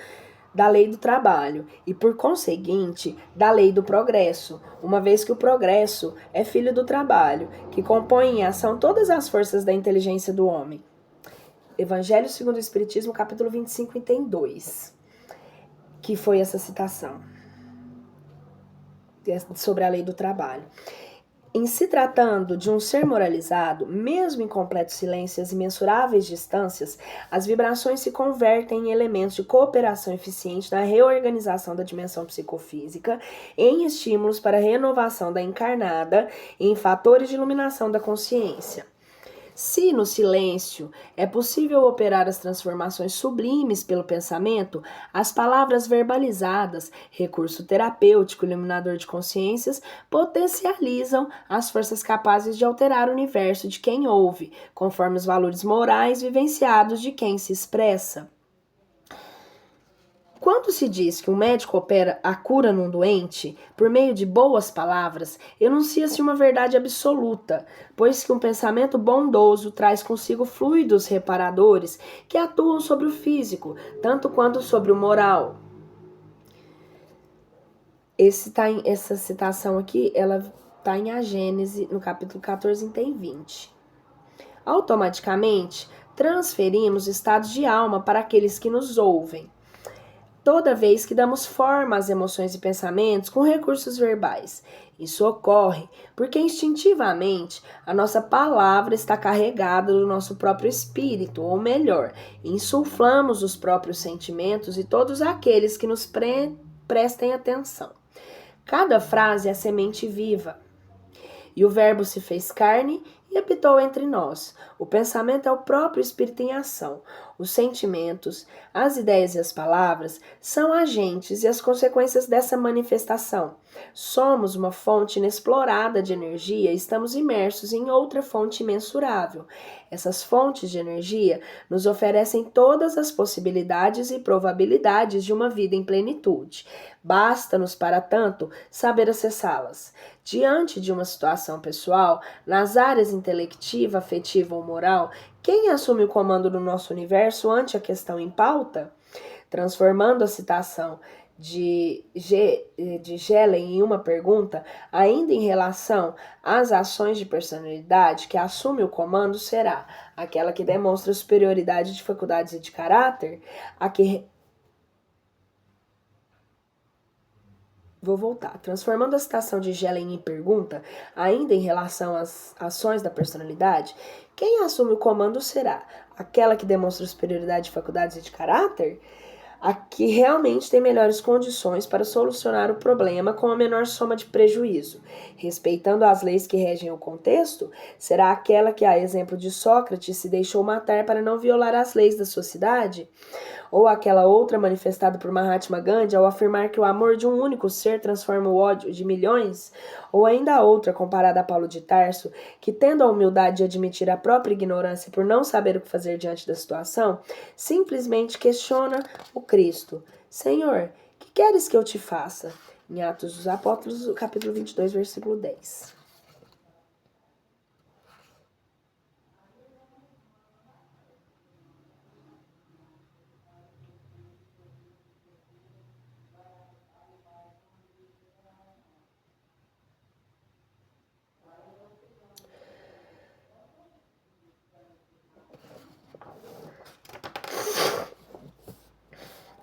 Speaker 1: da lei do trabalho e, por conseguinte, da lei do progresso, uma vez que o progresso é filho do trabalho, que compõe em ação todas as forças da inteligência do homem. Evangelho segundo o Espiritismo, capítulo 25, item 2, que foi essa citação sobre a lei do trabalho. Em se tratando de um ser moralizado, mesmo em completo silêncio e às imensuráveis distâncias, as vibrações se convertem em elementos de cooperação eficiente na reorganização da dimensão psicofísica, em estímulos para a renovação da encarnada e em fatores de iluminação da consciência. Se no silêncio é possível operar as transformações sublimes pelo pensamento, as palavras verbalizadas, recurso terapêutico iluminador de consciências, potencializam as forças capazes de alterar o universo de quem ouve, conforme os valores morais vivenciados de quem se expressa. Quando se diz que um médico opera a cura num doente, por meio de boas palavras, enuncia-se uma verdade absoluta, pois que um pensamento bondoso traz consigo fluidos reparadores que atuam sobre o físico, tanto quanto sobre o moral. Essa citação aqui, ela está em A Gênese, no capítulo 14, item 20. Automaticamente, transferimos estados de alma para aqueles que nos ouvem, toda vez que damos forma às emoções e pensamentos com recursos verbais. Isso ocorre porque instintivamente a nossa palavra está carregada do nosso próprio espírito, ou melhor, insuflamos os próprios sentimentos e todos aqueles que nos prestem atenção. Cada frase é semente viva. E o verbo se fez carne e habitou entre nós. O pensamento é o próprio espírito em ação. Os sentimentos, as ideias e as palavras são agentes e as consequências dessa manifestação. Somos uma fonte inexplorada de energia e estamos imersos em outra fonte imensurável. Essas fontes de energia nos oferecem todas as possibilidades e probabilidades de uma vida em plenitude. Basta-nos, para tanto, saber acessá-las. Diante de uma situação pessoal, nas áreas intelectiva, afetiva ou moral, quem assume o comando do nosso universo ante a questão em pauta? Transformando a citação de Gehlen em uma pergunta, ainda em relação às ações de personalidade, que assume o comando será aquela que demonstra superioridade de faculdades e de caráter, a que Transformando a citação de Gehlen em pergunta, ainda em relação às ações da personalidade, quem assume o comando será aquela que demonstra superioridade de faculdades e de caráter? A que realmente tem melhores condições para solucionar o problema com a menor soma de prejuízo, respeitando as leis que regem o contexto, será aquela que, a exemplo de Sócrates, se deixou matar para não violar as leis da sociedade? Ou aquela outra manifestada por Mahatma Gandhi ao afirmar que o amor de um único ser transforma o ódio de milhões? Ou ainda a outra, comparada a Paulo de Tarso, que, tendo a humildade de admitir a própria ignorância por não saber o que fazer diante da situação, simplesmente questiona o Cristo: Senhor, que queres que eu te faça? Em Atos dos Apóstolos, capítulo 22, versículo 10.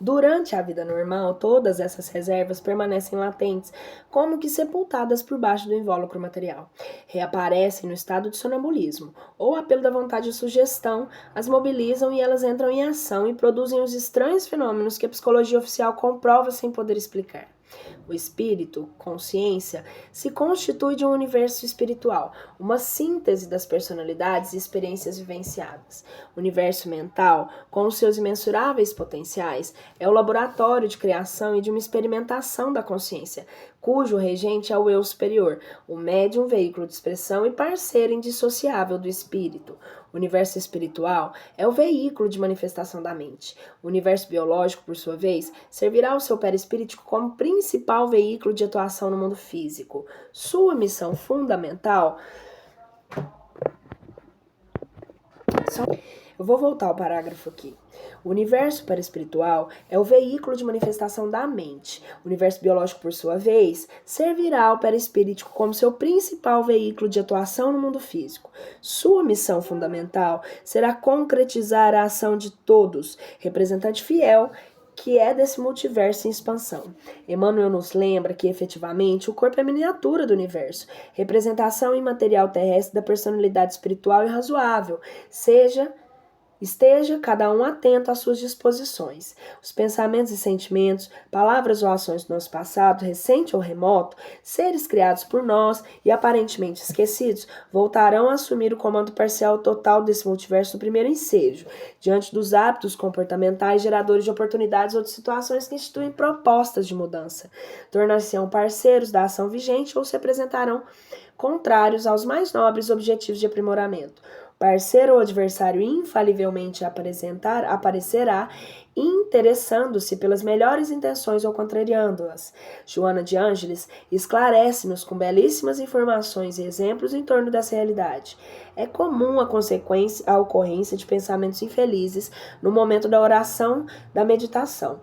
Speaker 1: Durante a vida normal, todas essas reservas permanecem latentes, como que sepultadas por baixo do invólucro material. Reaparecem no estado de sonambulismo, ou apelo da vontade de sugestão, as mobilizam e elas entram em ação e produzem os estranhos fenômenos que a psicologia oficial comprova sem poder explicar. O espírito, consciência, se constitui de um universo espiritual, uma síntese das personalidades e experiências vivenciadas. O universo mental, com os seus imensuráveis potenciais, é o laboratório de criação e de uma experimentação da consciência, cujo regente é o eu superior, o médium, veículo de expressão e parceiro indissociável do espírito. O universo espiritual é o veículo de manifestação da mente. O universo biológico, por sua vez, servirá ao seu perispírito como principal veículo de atuação no mundo físico. Sua missão fundamental Eu vou voltar ao parágrafo aqui. O universo paraespiritual é o veículo de manifestação da mente. O universo biológico, por sua vez, servirá ao perispírito como seu principal veículo de atuação no mundo físico. Sua missão fundamental será concretizar a ação de todos, representante fiel que é desse multiverso em expansão. Emmanuel nos lembra que, efetivamente, o corpo é a miniatura do universo, representação imaterial terrestre da personalidade espiritual e razoável, esteja cada um atento às suas disposições. Os pensamentos e sentimentos, palavras ou ações do nosso passado, recente ou remoto, seres criados por nós e aparentemente esquecidos, voltarão a assumir o comando parcial total desse multiverso no primeiro ensejo, diante dos hábitos comportamentais geradores de oportunidades ou de situações que instituem propostas de mudança. Tornar-se-ão parceiros da ação vigente ou se apresentarão contrários aos mais nobres objetivos de aprimoramento. Parceiro ou adversário infalivelmente aparecerá interessando-se pelas melhores intenções ou contrariando-as. Joana de Ângeles esclarece-nos com belíssimas informações e exemplos em torno dessa realidade. É comum a ocorrência de pensamentos infelizes no momento da oração, da meditação,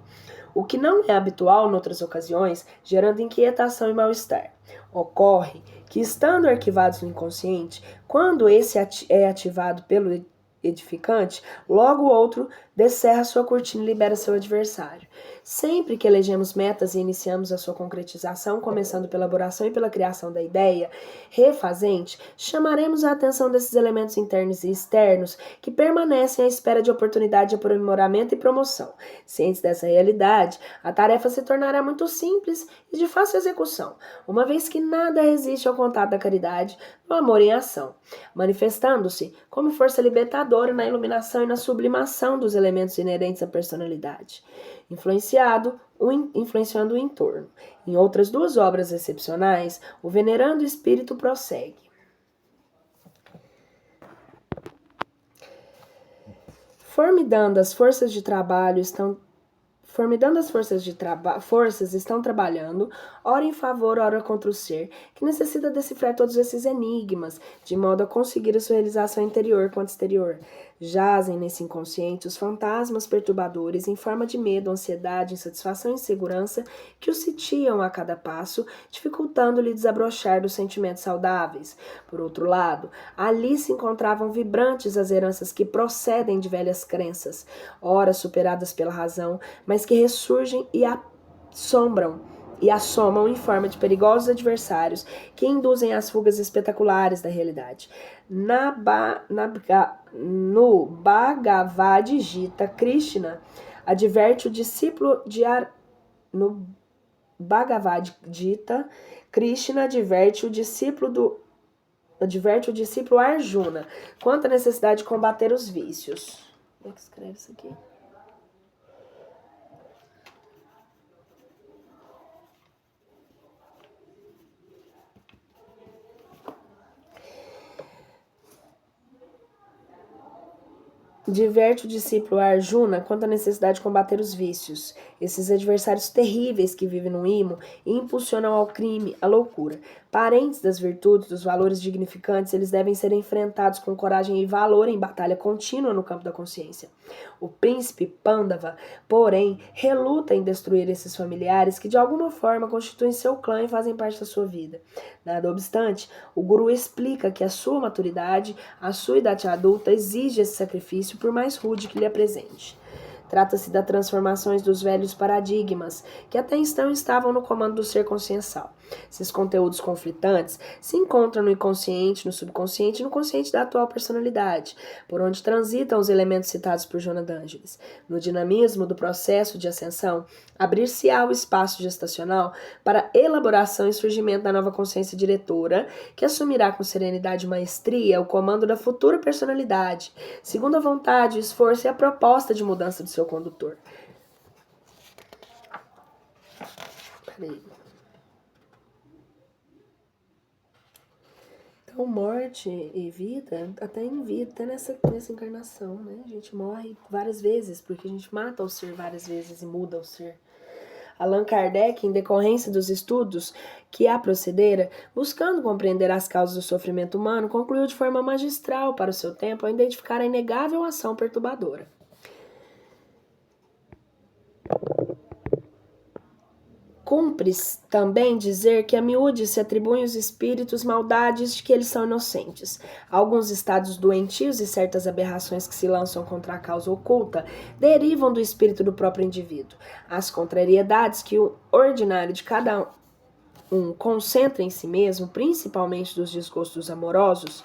Speaker 1: o que não é habitual em outras ocasiões, gerando inquietação e mal-estar. Ocorre que, estando arquivados no inconsciente, quando esse é ativado pelo edificante, logo o outro descerra sua cortina e libera seu adversário. Sempre que elegemos metas e iniciamos a sua concretização, começando pela elaboração e pela criação da ideia refazente, chamaremos a atenção desses elementos internos e externos que permanecem à espera de oportunidade de aprimoramento e promoção. Cientes dessa realidade, a tarefa se tornará muito simples e de fácil execução, uma vez que nada resiste ao contato da caridade, do amor em ação, manifestando-se como força libertadora na iluminação e na sublimação dos elementos inerentes à personalidade, influenciando o entorno. Em outras duas obras excepcionais, o Venerando Espírito prossegue. Formidando as forças estão trabalhando, ora em favor, ora contra o ser, que necessita decifrar todos esses enigmas, de modo a conseguir a sua realização interior quanto exterior. Jazem nesse inconsciente os fantasmas perturbadores em forma de medo, ansiedade, insatisfação e insegurança que o sitiam a cada passo, dificultando-lhe desabrochar dos sentimentos saudáveis. Por outro lado, ali se encontravam vibrantes as heranças que procedem de velhas crenças, ora superadas pela razão, mas que ressurgem e assomam em forma de perigosos adversários que induzem às fugas espetaculares da realidade. No Bhagavad Gita, Krishna adverte o discípulo no Bhagavad Gita, Krishna adverte o discípulo Arjuna quanto à necessidade de combater os vícios. Como é que escreve isso aqui? Diverte o discípulo Arjuna quanto à necessidade de combater os vícios, esses adversários terríveis que vivem no imo e impulsionam ao crime, à loucura. Parentes das virtudes, dos valores dignificantes, eles devem ser enfrentados com coragem e valor em batalha contínua no campo da consciência. O príncipe Pandava, porém, reluta em destruir esses familiares que de alguma forma constituem seu clã e fazem parte da sua vida. Nada obstante, o Guru explica que a sua maturidade, a sua idade adulta, exige esse sacrifício por mais rude que lhe apresente. Trata-se das transformações dos velhos paradigmas, que até então estavam no comando do ser consciencial. Esses conteúdos conflitantes se encontram no inconsciente, no subconsciente e no consciente da atual personalidade, por onde transitam os elementos citados por Joana de Ângeles. No dinamismo do processo de ascensão, abrir-se-á o espaço gestacional para elaboração e surgimento da nova consciência diretora, que assumirá com serenidade e maestria o comando da futura personalidade, segundo a vontade, o esforço e a proposta de mudança do seu condutor. Peraí. Então, morte e vida, até em vida, até nessa encarnação, né? A gente morre várias vezes, porque a gente mata o ser várias vezes e muda o ser. Allan Kardec, em decorrência dos estudos que a procedera, buscando compreender as causas do sofrimento humano, concluiu de forma magistral para o seu tempo ao identificar a inegável ação perturbadora. Cumpre também dizer que a miúde se atribuem aos espíritos maldades de que eles são inocentes. Alguns estados doentios e certas aberrações que se lançam contra a causa oculta derivam do espírito do próprio indivíduo. As contrariedades que o ordinário de cada um concentra em si mesmo, principalmente dos desgostos amorosos,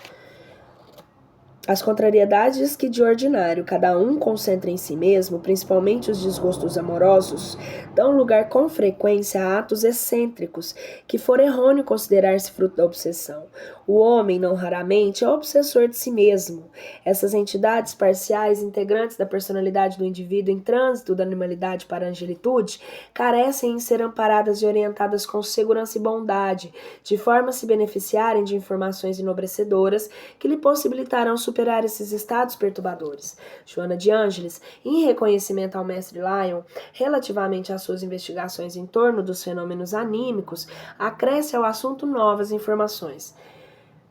Speaker 1: as contrariedades que de ordinário cada um concentra em si mesmo, principalmente os desgostos amorosos, dão lugar com frequência a atos excêntricos, que for errôneo considerar-se fruto da obsessão. O homem, não raramente, é obsessor de si mesmo. Essas entidades parciais, integrantes da personalidade do indivíduo em trânsito da animalidade para a angelitude, carecem em ser amparadas e orientadas com segurança e bondade, de forma a se beneficiarem de informações enobrecedoras que lhe possibilitarão superar esses estados perturbadores. Joana de Ângeles, em reconhecimento ao mestre Lyon, relativamente às suas investigações em torno dos fenômenos anímicos, acresce ao assunto novas informações.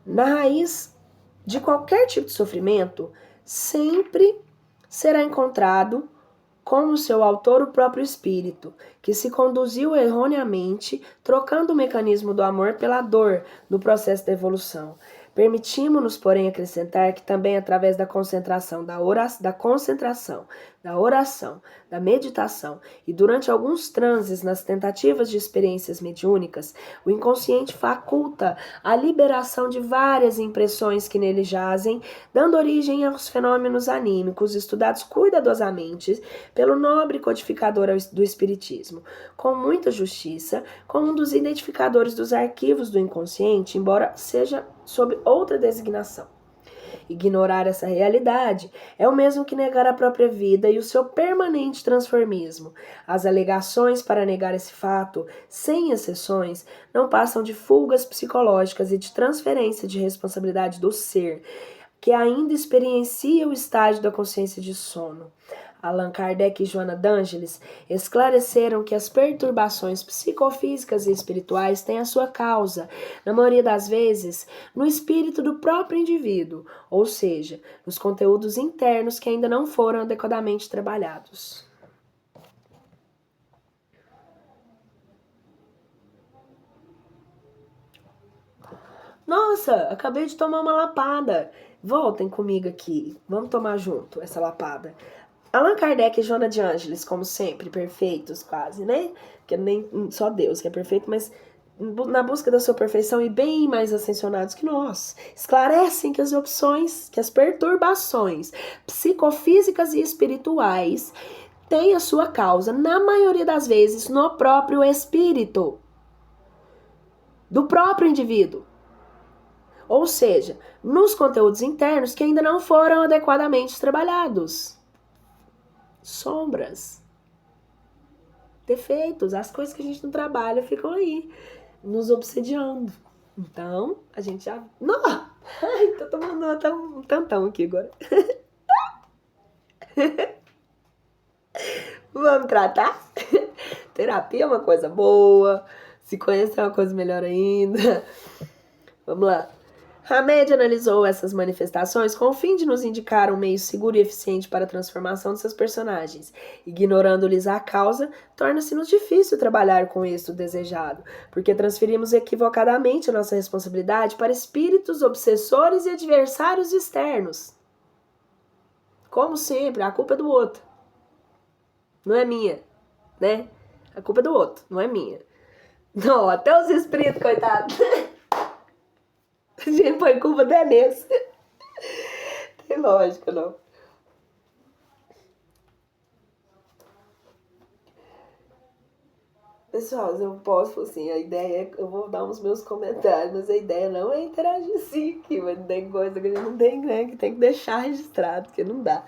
Speaker 1: Na raiz de qualquer tipo de sofrimento, sempre será encontrado como seu autor o próprio espírito, que se conduziu erroneamente, trocando o mecanismo do amor pela dor no processo da evolução. Permitimos-nos, porém, acrescentar que também através da concentração, da oração, da meditação e durante alguns transes nas tentativas de experiências mediúnicas, o inconsciente faculta a liberação de várias impressões que nele jazem, dando origem aos fenômenos anímicos estudados cuidadosamente pelo nobre codificador do Espiritismo, com muita justiça, como um dos identificadores dos arquivos do inconsciente, embora seja sob outra designação. Ignorar essa realidade é o mesmo que negar a própria vida e o seu permanente transformismo. As alegações para negar esse fato, sem exceções, não passam de fugas psicológicas e de transferência de responsabilidade do ser, que ainda experiencia o estágio da consciência de sono. Allan Kardec e Joana de Ângeles esclareceram que as perturbações psicofísicas e espirituais têm a sua causa, na maioria das vezes, no espírito do próprio indivíduo, ou seja, nos conteúdos internos que ainda não foram adequadamente trabalhados. Nossa, acabei de tomar uma lapada. Voltem comigo aqui, vamos tomar junto essa lapada. Allan Kardec e Joana de Ângeles, como sempre, perfeitos quase, né? Porque nem só Deus que é perfeito, mas na busca da sua perfeição e bem mais ascensionados que nós, esclarecem que as opções, que as perturbações psicofísicas e espirituais têm a sua causa, na maioria das vezes, no próprio espírito do próprio indivíduo. Ou seja, nos conteúdos internos que ainda não foram adequadamente trabalhados. Sombras, defeitos, as coisas que a gente não trabalha ficam aí, nos obsediando. Então, a gente já... Não! Ai, tô tomando um tantão aqui agora. Vamos tratar? Terapia é uma coisa boa, se conhecer é uma coisa melhor ainda. Vamos lá. Hamed analisou essas manifestações com o fim de nos indicar um meio seguro e eficiente para a transformação de seus personagens. Ignorando-lhes a causa, torna-se-nos difícil trabalhar com êxito desejado, porque transferimos equivocadamente a nossa responsabilidade para espíritos obsessores e adversários externos. Como sempre, a culpa é do outro. Não é minha, né? A culpa é do outro, não é minha. Não, até os espíritos, coitados. A gente põe culpa até nesse. Tem lógica, não. Pessoal, eu posso, assim, a ideia é... Eu vou dar os meus comentários, mas a ideia não é interagir assim aqui, mas tem coisa que a gente não tem, né? Que tem que deixar registrado, porque não dá.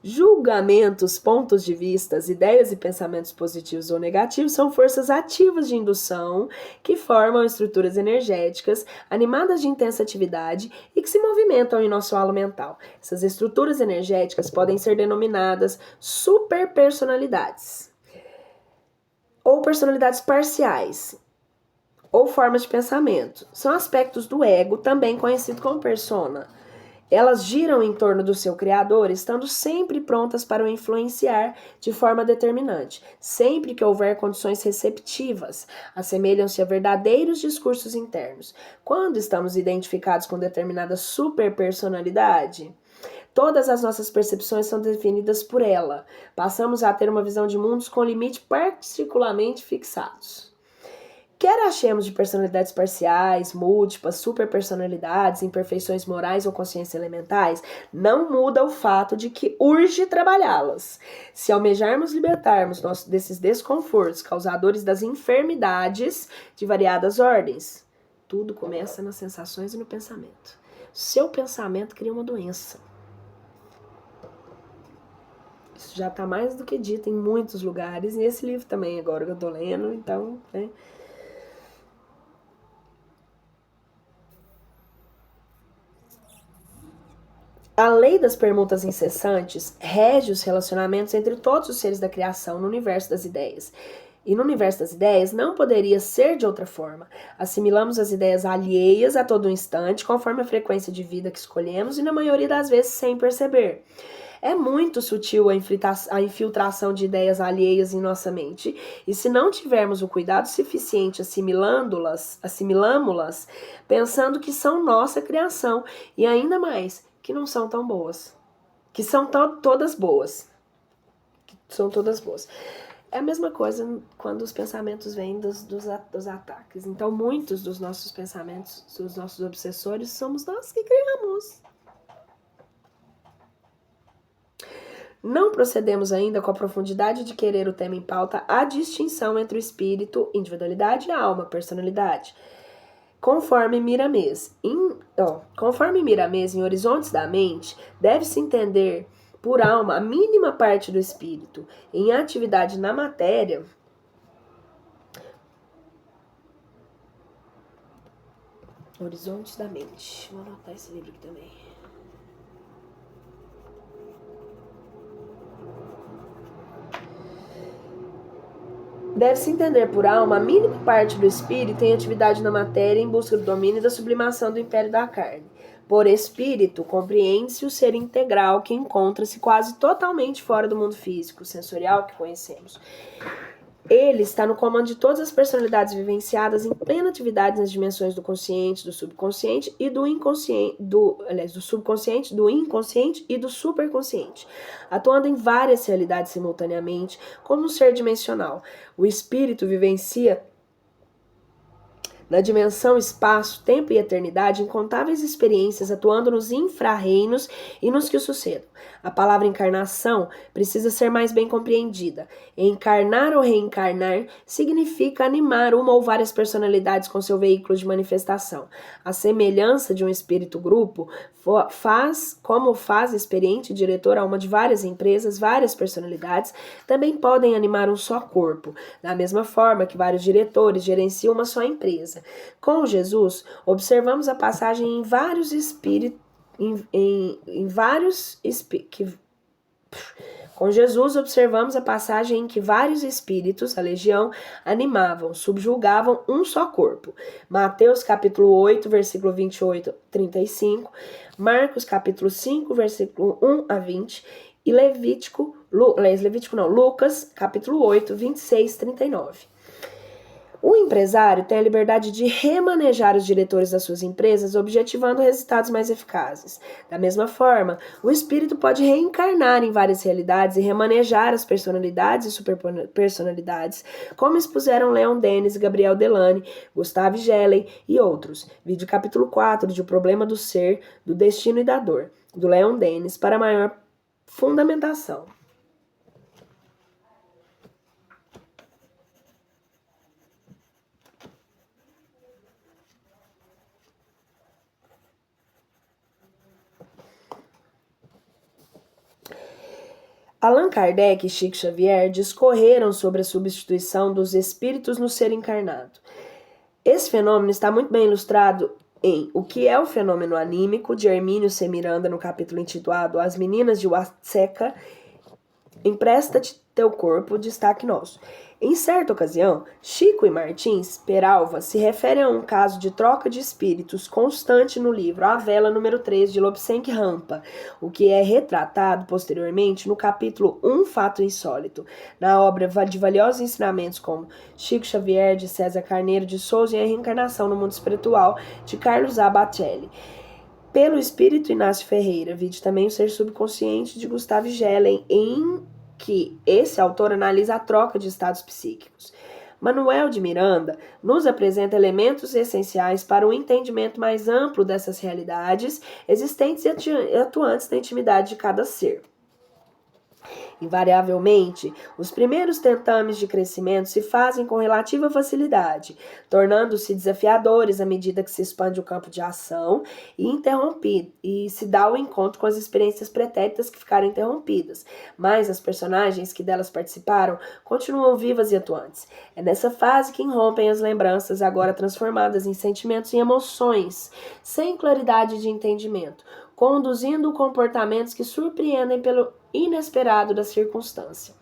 Speaker 1: Julgamentos, pontos de vista, ideias e pensamentos positivos ou negativos são forças ativas de indução que formam estruturas energéticas animadas de intensa atividade e que se movimentam em nosso halo mental. Essas estruturas energéticas podem ser denominadas superpersonalidades. ou personalidades parciais, ou formas de pensamento. São aspectos do ego, também conhecido como persona. Elas giram em torno do seu criador, estando sempre prontas para o influenciar de forma determinante. Sempre que houver condições receptivas, assemelham-se a verdadeiros discursos internos. Quando estamos identificados com determinada superpersonalidade, todas as nossas percepções são definidas por ela. Passamos a ter uma visão de mundos com limites particularmente fixados. Quer achemos de personalidades parciais, múltiplas, superpersonalidades, imperfeições morais ou consciências elementais, não muda o fato de que urge trabalhá-las. Se almejarmos libertarmos desses desconfortos causadores das enfermidades de variadas ordens, tudo começa nas sensações e no pensamento. Seu pensamento cria uma doença. Isso já está mais do que dito em muitos lugares, e esse livro também agora que eu estou lendo, então, né? A lei das permutas incessantes rege os relacionamentos entre todos os seres da criação no universo das ideias. E no universo das ideias não poderia ser de outra forma. Assimilamos as ideias alheias a todo instante, conforme a frequência de vida que escolhemos e na maioria das vezes sem perceber. É muito sutil a infiltração de ideias alheias em nossa mente, e se não tivermos o cuidado suficiente assimilamos-las, pensando que são nossa criação, e ainda mais, que não são tão boas. Que são todas boas. São todas boas. É a mesma coisa quando os pensamentos vêm dos ataques. Então, muitos dos nossos pensamentos, dos nossos obsessores, somos nós que criamos. Não procedemos ainda com a profundidade de querer o tema em pauta a distinção entre o espírito, individualidade e a alma, personalidade. Conforme Miramês, em Horizontes da Mente, deve-se entender por alma a mínima parte do espírito, em atividade na matéria. Horizontes da Mente. Vou anotar esse livro aqui também. Deve-se entender por alma a mínima parte do espírito em atividade na matéria em busca do domínio e da sublimação do império da carne. Por espírito, compreende-se o ser integral que encontra-se quase totalmente fora do mundo físico, sensorial que conhecemos. Ele está no comando de todas as personalidades vivenciadas em plena atividade nas dimensões do consciente, do subconsciente e do inconsciente, do subconsciente, do inconsciente e do superconsciente, atuando em várias realidades simultaneamente, como um ser dimensional. O espírito vivencia na dimensão espaço, tempo e eternidade, incontáveis experiências atuando nos infra-reinos e nos que o sucedam. A palavra encarnação precisa ser mais bem compreendida. Encarnar ou reencarnar significa animar uma ou várias personalidades com seu veículo de manifestação. A semelhança de um espírito-grupo como faz experiente diretor a uma de várias empresas, várias personalidades também podem animar um só corpo, da mesma forma que vários diretores gerenciam uma só empresa. Com Jesus, observamos a passagem em vários espíritos. Com Jesus, observamos a passagem em que vários espíritos, a legião, animavam, subjugavam um só corpo. Mateus capítulo 8, versículo 28 a 35, Marcos capítulo 5, versículo 1 a 20 e Lucas capítulo 8, 26 a 39. O empresário tem a liberdade de remanejar os diretores das suas empresas, objetivando resultados mais eficazes. Da mesma forma, o espírito pode reencarnar em várias realidades e remanejar as personalidades e superpersonalidades, como expuseram Leon Denis, Gabriel Delany, Gustave Gelley e outros. Vídeo capítulo 4 de O Problema do Ser, do Destino e da Dor, do Leon Denis, para maior fundamentação. Allan Kardec e Chico Xavier discorreram sobre a substituição dos espíritos no ser encarnado. Esse fenômeno está muito bem ilustrado em O que é o Fenômeno Anímico, de Hermínio C. Miranda, no capítulo intitulado As Meninas de Huasteca. Empresta-te teu corpo, destaque nosso. Em certa ocasião, Chico e Martins Peralva se referem a um caso de troca de espíritos constante no livro A Vela número 3 de Lobsang Rampa, o que é retratado posteriormente no capítulo Um Fato Insólito, na obra de valiosos ensinamentos como Chico Xavier, de César Carneiro de Souza e a Reencarnação no Mundo Espiritual, de Carlos A. Batelli. Pelo espírito Inácio Ferreira, vide também O Ser Subconsciente de Gustave Gellen, em que esse autor analisa a troca de estados psíquicos. Manuel de Miranda nos apresenta elementos essenciais para o entendimento mais amplo dessas realidades existentes e atuantes na intimidade de cada ser. Invariavelmente, os primeiros tentames de crescimento se fazem com relativa facilidade, tornando-se desafiadores à medida que se expande o campo de ação e se dá o encontro com as experiências pretéritas que ficaram interrompidas, mas as personagens que delas participaram continuam vivas e atuantes. É nessa fase que irrompem as lembranças, agora transformadas em sentimentos e emoções, sem claridade de entendimento, conduzindo comportamentos que surpreendem pelo inesperado da circunstância.